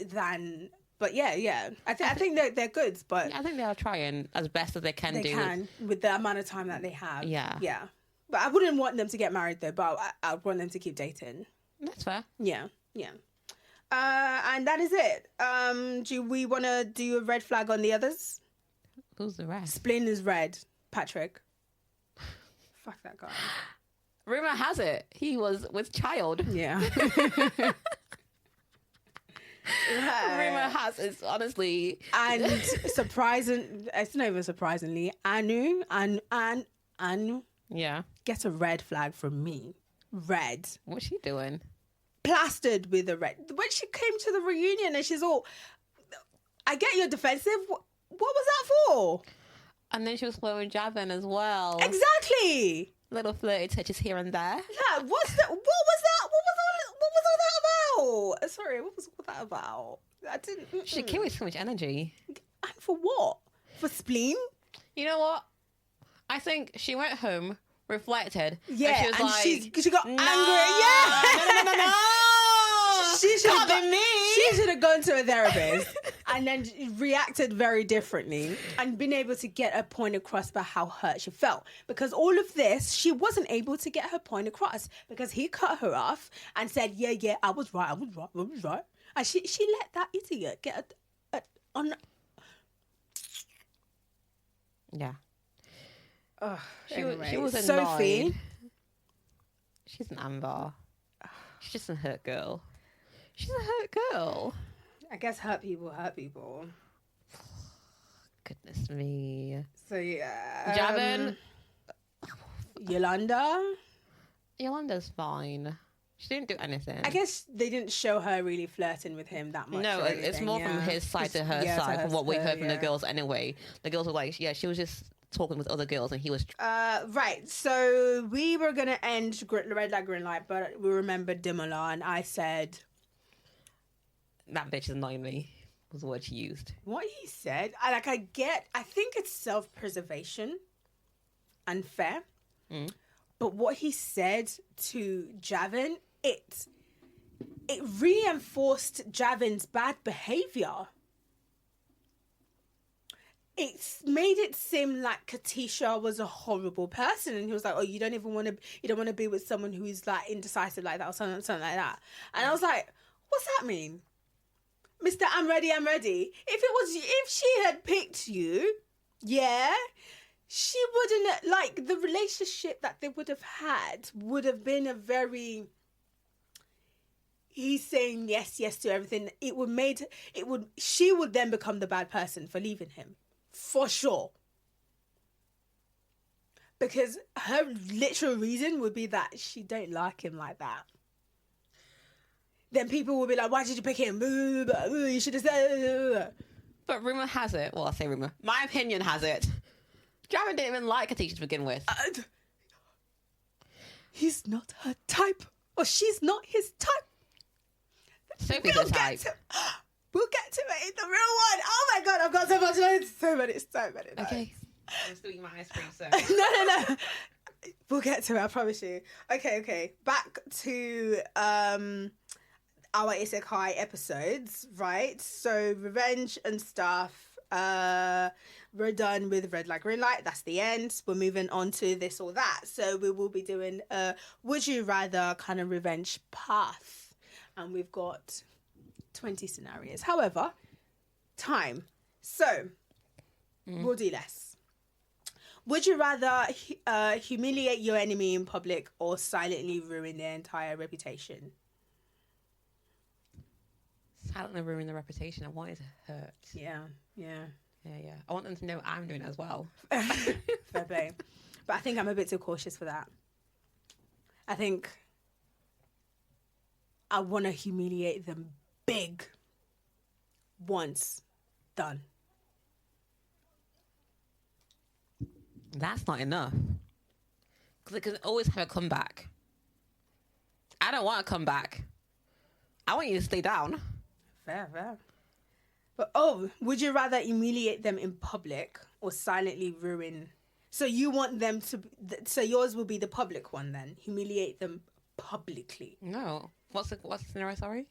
Speaker 1: than... But yeah. I think they're good, but...
Speaker 2: Yeah, I think they are trying as best as they can do.
Speaker 1: They can, with the amount of time that they have.
Speaker 2: Yeah.
Speaker 1: But I wouldn't want them to get married, though, but I would want them to keep dating.
Speaker 2: That's fair.
Speaker 1: Yeah. And that is it. Do we want to do a red flag on the others?
Speaker 2: Who's the rest?
Speaker 1: Splin is red. Patrick. Fuck that guy.
Speaker 2: Rumor has it he was with child.
Speaker 1: Yeah.
Speaker 2: Rumor has it, honestly.
Speaker 1: And it's not even surprisingly, Anu.
Speaker 2: Yeah.
Speaker 1: Get a red flag from me. Red.
Speaker 2: What's she doing?
Speaker 1: Plastered with a red. When she came to the reunion and she's all, I get you're defensive. What was that for?
Speaker 2: And then she was flowing jabbing as well.
Speaker 1: Exactly.
Speaker 2: Little flirty touches here and there.
Speaker 1: Yeah. What was that? What was all that about? Sorry, what was all that about? I didn't.
Speaker 2: She came with so much energy.
Speaker 1: And for what? For spleen?
Speaker 2: You know what? I think she went home, reflected.
Speaker 1: Yeah,
Speaker 2: and
Speaker 1: she got angry.
Speaker 2: Yeah. No.
Speaker 1: She should have
Speaker 2: been me.
Speaker 1: She should have gone to a therapist and then reacted very differently and been able to get a point across about how hurt she felt. Because all of this, she wasn't able to get her point across because he cut her off and said, yeah, I was right. And she let that idiot get on.
Speaker 2: Yeah.
Speaker 1: She
Speaker 2: was annoyed.
Speaker 1: Sophie.
Speaker 2: She's an Amber. She's just a hurt girl. She's a hurt girl.
Speaker 1: I guess hurt people.
Speaker 2: Goodness me.
Speaker 1: So yeah.
Speaker 2: Javin.
Speaker 1: Yolanda's
Speaker 2: fine. She didn't do anything.
Speaker 1: I guess they didn't show her really flirting with him that much.
Speaker 2: No, it's more from his side to her side, from what we heard from the girls anyway. The girls were like, she was just talking with other girls and he was...
Speaker 1: Right, so we were going to end red light, green light, but we remembered Dimola and I said...
Speaker 2: That bitch is annoying me, was the word she used.
Speaker 1: What he said, I think it's self-preservation and fair. Mm. But what he said to Javin, it reinforced Javin's bad behavior. it's made it seem like Katisha was a horrible person, and he was like, "Oh, you don't want to be with someone who is like indecisive like that, or something like that." And I was like, "What's that mean, Mister? I'm ready. I'm ready." If she had picked you, yeah, she wouldn't like the relationship that they would have had would have been a very. He's saying yes to everything. She would then become the bad person for leaving him. For sure. Because her literal reason would be that she don't like him like that. Then people will be like, why did you pick him? You should have said...
Speaker 2: But rumour has it, well, I say rumour, my opinion has it, Jared didn't even like Katisha to begin with.
Speaker 1: He's not her type. Or she's not his type.
Speaker 2: Sophie's the type.
Speaker 1: We'll get to it in the real one. Oh my god, I've got so much notes. So many notes.
Speaker 2: Okay. I'm still eating my ice cream, so.
Speaker 1: No. We'll get to it, I promise you. Okay. Back to our Isekai episodes, right? So revenge and stuff. We're done with red light, green light. That's the end. We're moving on to this or that. So we will be doing a would you rather kind of revenge path. And we've got 20 scenarios. However, time. So, we'll do less. Would you rather humiliate your enemy in public or silently ruin their entire reputation?
Speaker 2: Silently ruin their reputation. I want it to hurt.
Speaker 1: Yeah.
Speaker 2: I want them to know I'm doing it as well.
Speaker 1: Fair play. But I think I'm a bit too cautious for that. I think I want to humiliate them big. Once. Done.
Speaker 2: That's not enough. Because it can always have a comeback. I don't want to come back. I want you to stay down.
Speaker 1: Fair. But, would you rather humiliate them in public or silently ruin... So you want them to... So yours will be the public one then. Humiliate them publicly.
Speaker 2: No. What's the scenario, sorry?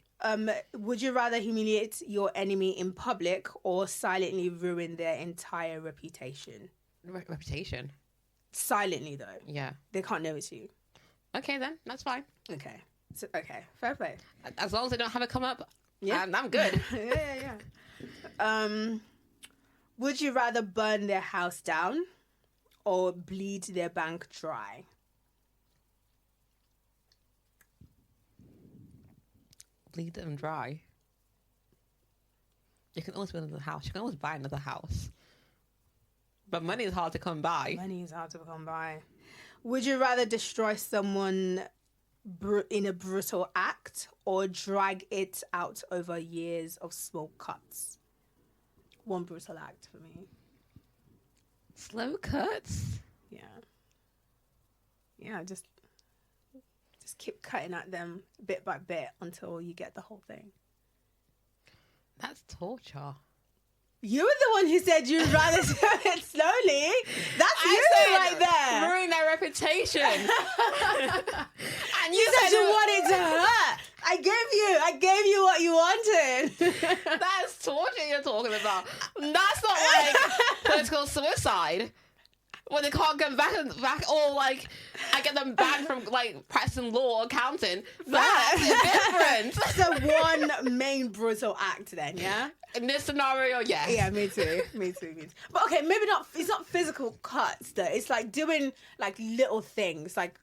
Speaker 1: Would you rather humiliate your enemy in public or silently ruin their entire reputation?
Speaker 2: Reputation?
Speaker 1: Silently, though.
Speaker 2: Yeah.
Speaker 1: They can't know it's you.
Speaker 2: Okay, then. That's fine.
Speaker 1: Okay. Fair play.
Speaker 2: As long as they don't have it come up,
Speaker 1: yeah.
Speaker 2: I'm good.
Speaker 1: Yeah. Would you rather burn their house down or bleed their bank dry?
Speaker 2: Bleed them dry. You can always build another house. You can always buy another house. But money is hard to come by.
Speaker 1: Would you rather destroy someone in a brutal act or drag it out over years of small cuts? One brutal act for me.
Speaker 2: Slow cuts?
Speaker 1: Yeah, just keep cutting at them bit by bit until you get the whole thing.
Speaker 2: That's torture.
Speaker 1: You were the one who said you'd rather do it slowly. That's you right there.
Speaker 2: Ruin their reputation.
Speaker 1: And you said you wanted to hurt. I gave you what you wanted.
Speaker 2: That's torture you're talking about. That's not like political suicide. When they can't get back, or like I get them banned from like practicing law or accounting. That's different.
Speaker 1: So one main brutal act then, yeah?
Speaker 2: In this scenario, yes.
Speaker 1: Yeah, me too. But okay, maybe not. It's not physical cuts though. It's like doing like little things, like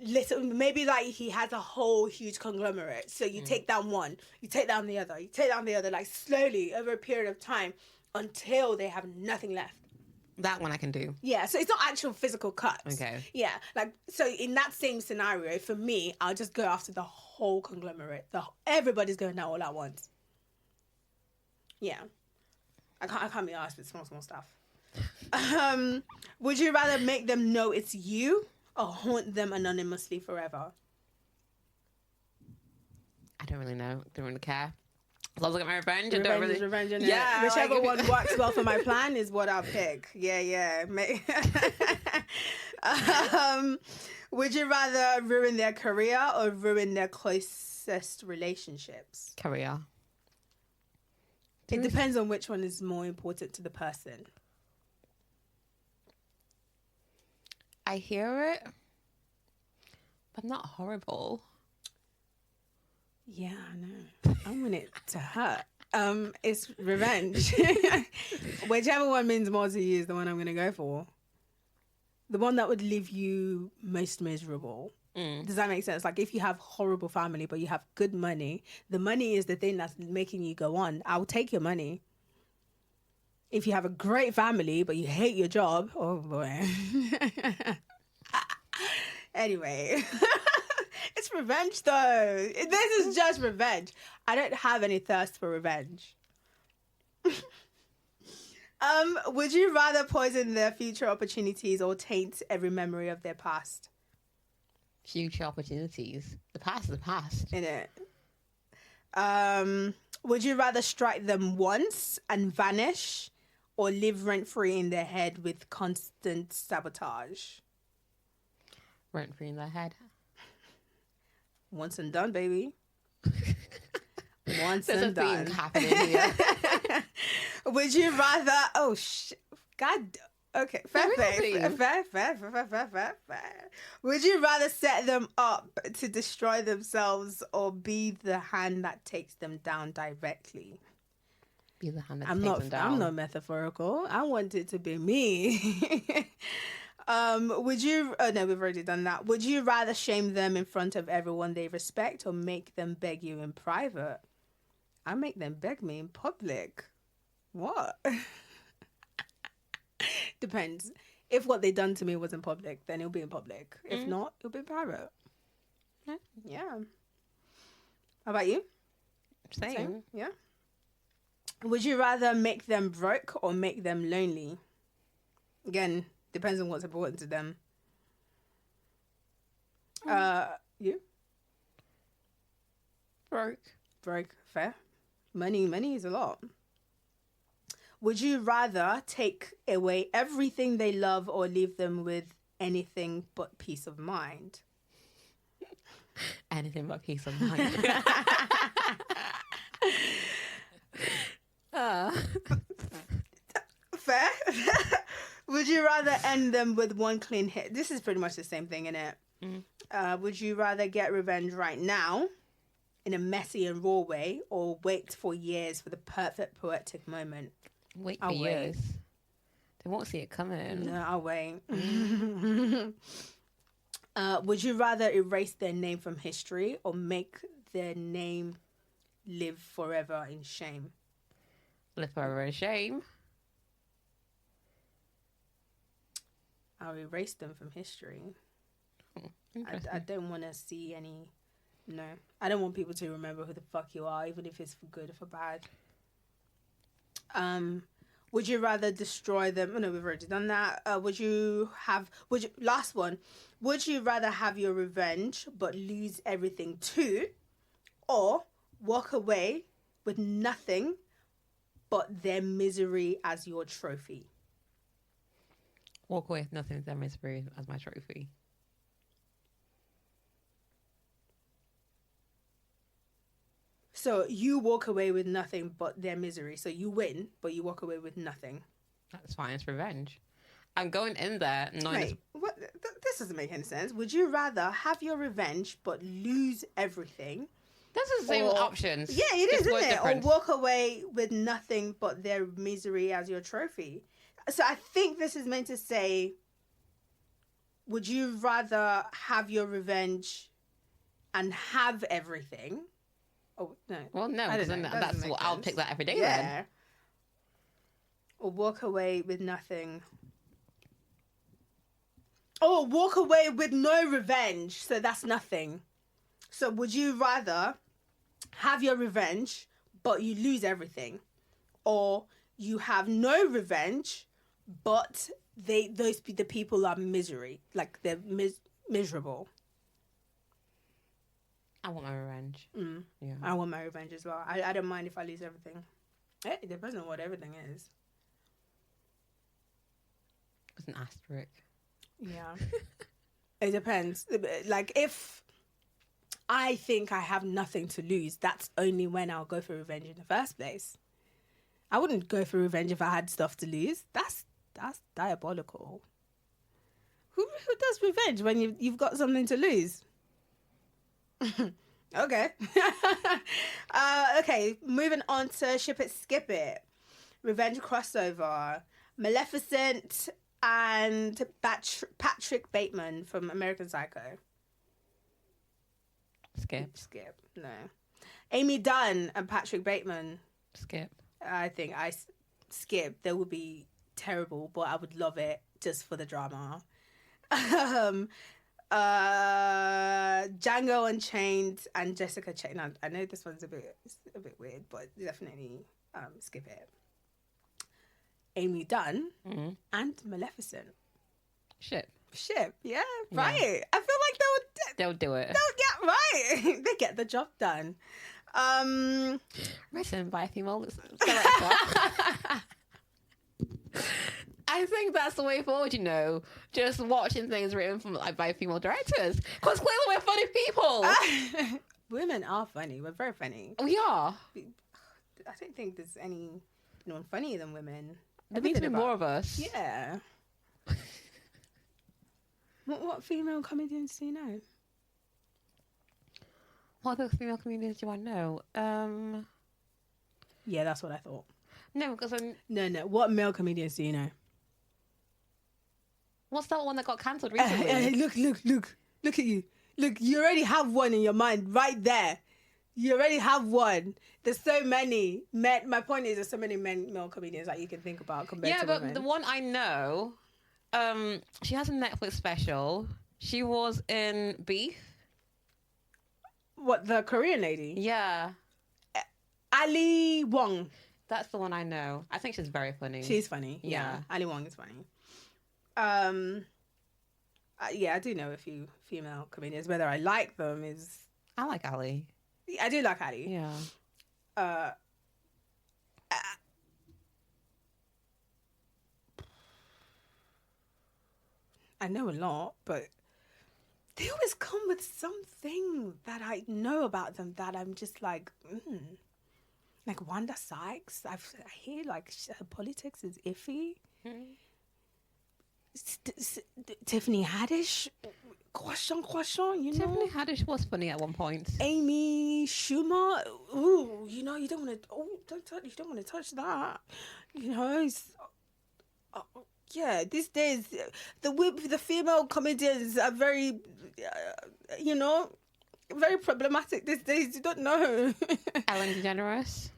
Speaker 1: little. Maybe like he has a whole huge conglomerate. So you take down one, you take down the other, you take down the other, like slowly over a period of time until they have nothing left.
Speaker 2: That one I can do.
Speaker 1: Yeah, so it's not actual physical cuts.
Speaker 2: Okay.
Speaker 1: Yeah, like, so in that same scenario, for me, I'll just go after the whole conglomerate. Everybody's going out all at once. Yeah. I can't be asked with small stuff. Would you rather make them know it's you or haunt them anonymously forever?
Speaker 2: I don't really know. Don't really care. As long as I get my revenge,
Speaker 1: Revenge, yeah. Whichever one works well for my plan is what I'll pick. Yeah. Would you rather ruin their career or ruin their closest relationships?
Speaker 2: Career.
Speaker 1: It depends on which one is more important to the person.
Speaker 2: I hear it, but not horrible.
Speaker 1: Yeah, I know. I want it to hurt. It's revenge. Whichever one means more to you is the one I'm going to go for. The one that would leave you most miserable. Does that make sense? Like, if you have horrible family, but you have good money, the money is the thing that's making you go on. I'll take your money. If you have a great family, but you hate your job, oh boy. Anyway, it's revenge though. This is just revenge. I don't have any thirst for revenge. Would you rather poison their future opportunities or taint every memory of their past?
Speaker 2: Future opportunities. The past is the past.
Speaker 1: Innit? Would you rather strike them once and vanish or live rent-free in their head with constant sabotage?
Speaker 2: Rent-free in their head.
Speaker 1: Once and done, baby. Once
Speaker 2: There's
Speaker 1: and
Speaker 2: a theme
Speaker 1: done.
Speaker 2: happening here.
Speaker 1: Would you rather... Oh, God... Okay, fair. Would you rather set them up to destroy themselves or be the hand that takes them down directly?
Speaker 2: Be the hand that takes them down.
Speaker 1: I'm not metaphorical. I want it to be me. Would you... Oh, no, we've already done that. Would you rather shame them in front of everyone they respect or make them beg you in private? I make them beg me in public. What? Depends. If what they done to me was in public, then it'll be in public. If not, it'll be private. Yeah. How about you?
Speaker 2: Same.
Speaker 1: Yeah. Would you rather make them broke or make them lonely? Again, depends on what's important to them. You? Broke. Fair. Money is a lot. Would you rather take away everything they love or leave them with anything but peace of mind?
Speaker 2: Anything but peace of mind.
Speaker 1: Fair. Would you rather end them with one clean hit? This is pretty much the same thing, innit? Would you rather get revenge right now in a messy and raw way or wait for years for the perfect poetic moment?
Speaker 2: Wait for years. They won't see it coming.
Speaker 1: No, I'll wait. Would you rather erase their name from history or make their name live forever in shame?
Speaker 2: Live forever in shame.
Speaker 1: I'll erase them from history. I don't want to see any... No. I don't want people to remember who the fuck you are, even if it's for good or for bad. Would you rather destroy them? Oh, no, we've already done that. Last one. Would you rather have your revenge but lose everything too, or walk away with nothing but their misery as your trophy?
Speaker 2: Walk away with nothing, their misery as my trophy.
Speaker 1: So you walk away with nothing but their misery. So you win, but you walk away with nothing.
Speaker 2: That's fine. It's revenge. I'm going in there knowing...
Speaker 1: Wait, what? This doesn't make any sense. Would you rather have your revenge but lose everything?
Speaker 2: This is the same options.
Speaker 1: Yeah, it is, isn't it?
Speaker 2: Different.
Speaker 1: Or walk away with nothing but their misery as your trophy. So I think this is meant to say, would you rather have your revenge and have everything? Oh, no.
Speaker 2: Well, no, because that's what I'll pick that every day then.
Speaker 1: Or walk away with nothing. Oh, walk away with no revenge. So that's nothing. So would you rather have your revenge, but you lose everything? Or you have no revenge, but the people are misery. Like they're miserable.
Speaker 2: I want my revenge. Yeah.
Speaker 1: I want my revenge as well. I don't mind if I lose everything. It depends on what everything is.
Speaker 2: It's an asterisk.
Speaker 1: Yeah. It depends. Like, if I think I have nothing to lose, that's only when I'll go for revenge in the first place. I wouldn't go for revenge if I had stuff to lose. That's diabolical. Who does revenge when you've got something to lose? Okay. Okay, moving on to Ship It, Skip It. Revenge crossover. Maleficent and Patrick Bateman from American Psycho.
Speaker 2: Skip.
Speaker 1: No. Amy Dunn and Patrick Bateman.
Speaker 2: Skip.
Speaker 1: I think I skip. They would be terrible, but I would love it just for the drama. Django Unchained and Jessica Chain. I know this one's a bit weird, but definitely skip it. Amy Dunn and Maleficent.
Speaker 2: Ship,
Speaker 1: yeah, right. I feel like
Speaker 2: they'll do it.
Speaker 1: They'll get right. They get the job done.
Speaker 2: Written by a female director. I think that's the way forward, you know. Just watching things written from by female directors. Because clearly we're funny people.
Speaker 1: Women are funny. We're very funny.
Speaker 2: We are.
Speaker 1: I don't think there's anyone funnier than women.
Speaker 2: There needs to be more of us.
Speaker 1: Yeah. What female comedians do you know?
Speaker 2: What other female comedians do I know?
Speaker 1: Yeah, that's what I thought.
Speaker 2: No, because
Speaker 1: No. What male comedians do you know?
Speaker 2: What's that one that got cancelled recently?
Speaker 1: Look at you. Look, you already have one in your mind right there. You already have one. There's so many men. My point is, there's so many male comedians that you can think about compared to women.
Speaker 2: Yeah, but the one I know, she has a Netflix special. She was in Beef.
Speaker 1: What, the Korean lady?
Speaker 2: Yeah.
Speaker 1: Ali Wong.
Speaker 2: That's the one I know. I think she's very funny.
Speaker 1: She's funny. Yeah. Ali Wong is funny. Yeah, I do know a few female comedians. Whether I like them is...
Speaker 2: I like Ali.
Speaker 1: I do like Ali.
Speaker 2: Yeah.
Speaker 1: I know a lot, but they always come with something that I know about them that I'm just like, Like Wanda Sykes. I hear like her politics is iffy. Tiffany Haddish. Croissant, you know.
Speaker 2: Tiffany Haddish was funny at one point.
Speaker 1: Amy Schumer. Ooh, you know, you don't want to. Oh, you don't want to touch that. You know, yeah. These days, the female comedians are very, very problematic these days. You don't know.
Speaker 2: Ellen DeGeneres.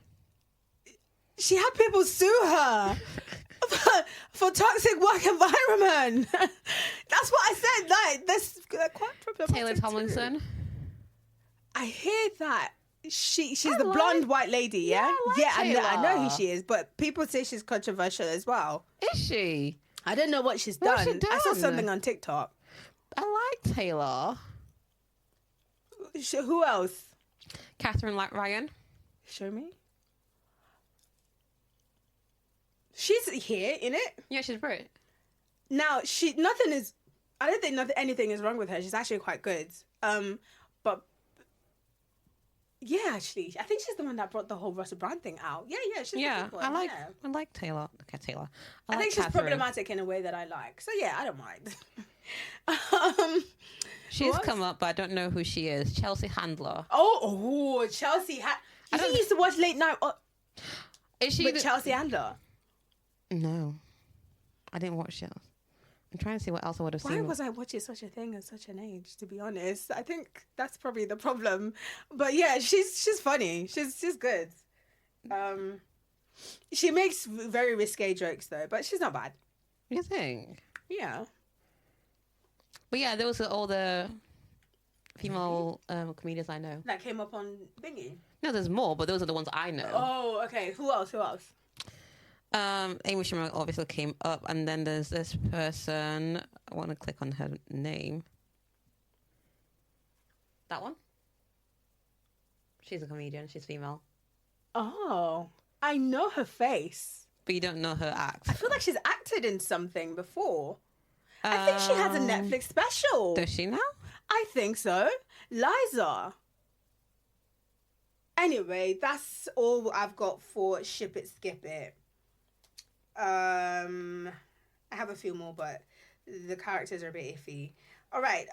Speaker 1: She had people sue her. For toxic work environment. That's what I said. Like, that's quite problematic.
Speaker 2: Taylor Tomlinson.
Speaker 1: Too. I hear that she's the blonde white lady. Yeah, I know who she is. But people say she's controversial as well.
Speaker 2: Is she?
Speaker 1: I don't know what she's done. I saw something on TikTok.
Speaker 2: I like Taylor.
Speaker 1: Who else?
Speaker 2: Catherine Ryan.
Speaker 1: Show me. She's here, in it.
Speaker 2: Yeah, she's Brit.
Speaker 1: Now, I don't think anything is wrong with her. She's actually quite good. But yeah, actually, I think she's the one that brought the whole Russell Brand thing out. Yeah, she's the good one.
Speaker 2: I like Taylor. Okay, Taylor. I
Speaker 1: think she's problematic in a way that I like. So yeah, I don't mind.
Speaker 2: She's come up, but I don't know who she is. Chelsea Handler.
Speaker 1: Oh, Chelsea. You think you used to watch Late Night?
Speaker 2: Is she
Speaker 1: with Chelsea Handler?
Speaker 2: No, I didn't watch it. I'm trying to see what else I would have seen.
Speaker 1: Why was I watching such a thing at such an age? To be honest, I think that's probably the problem. But yeah, she's funny. She's good. She makes very risque jokes though, but she's not bad.
Speaker 2: You think?
Speaker 1: Yeah.
Speaker 2: But yeah, those are all the female comedians I know.
Speaker 1: That came up on Thingy?
Speaker 2: No, there's more, but those are the ones I know.
Speaker 1: Oh, okay. Who else?
Speaker 2: Amy Schumer obviously came up, and then there's this person. I want to click on her name. That one? She's a comedian. She's female.
Speaker 1: Oh, I know her face.
Speaker 2: But you don't know her act.
Speaker 1: I feel like she's acted in something before. I think she has a Netflix special.
Speaker 2: Does she now?
Speaker 1: I think so. Liza. Anyway, that's all I've got for Ship It, Skip It. I have a few more, but the characters are a bit iffy. All right.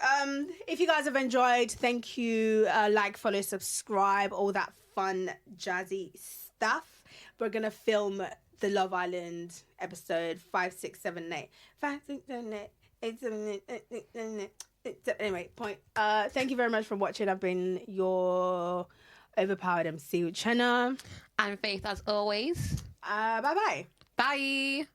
Speaker 1: If you guys have enjoyed, thank you. Like, follow, subscribe, all that fun, jazzy stuff. We're going to film the Love Island episode 5, 6, 7, 8. 5, 6, 7, 8. 8, 7, 8, 8, 7, 8. Anyway, point. Thank you very much for watching. I've been your overpowered MC Uchenna.
Speaker 2: And Faith, as always.
Speaker 1: Bye-bye.
Speaker 2: Bye.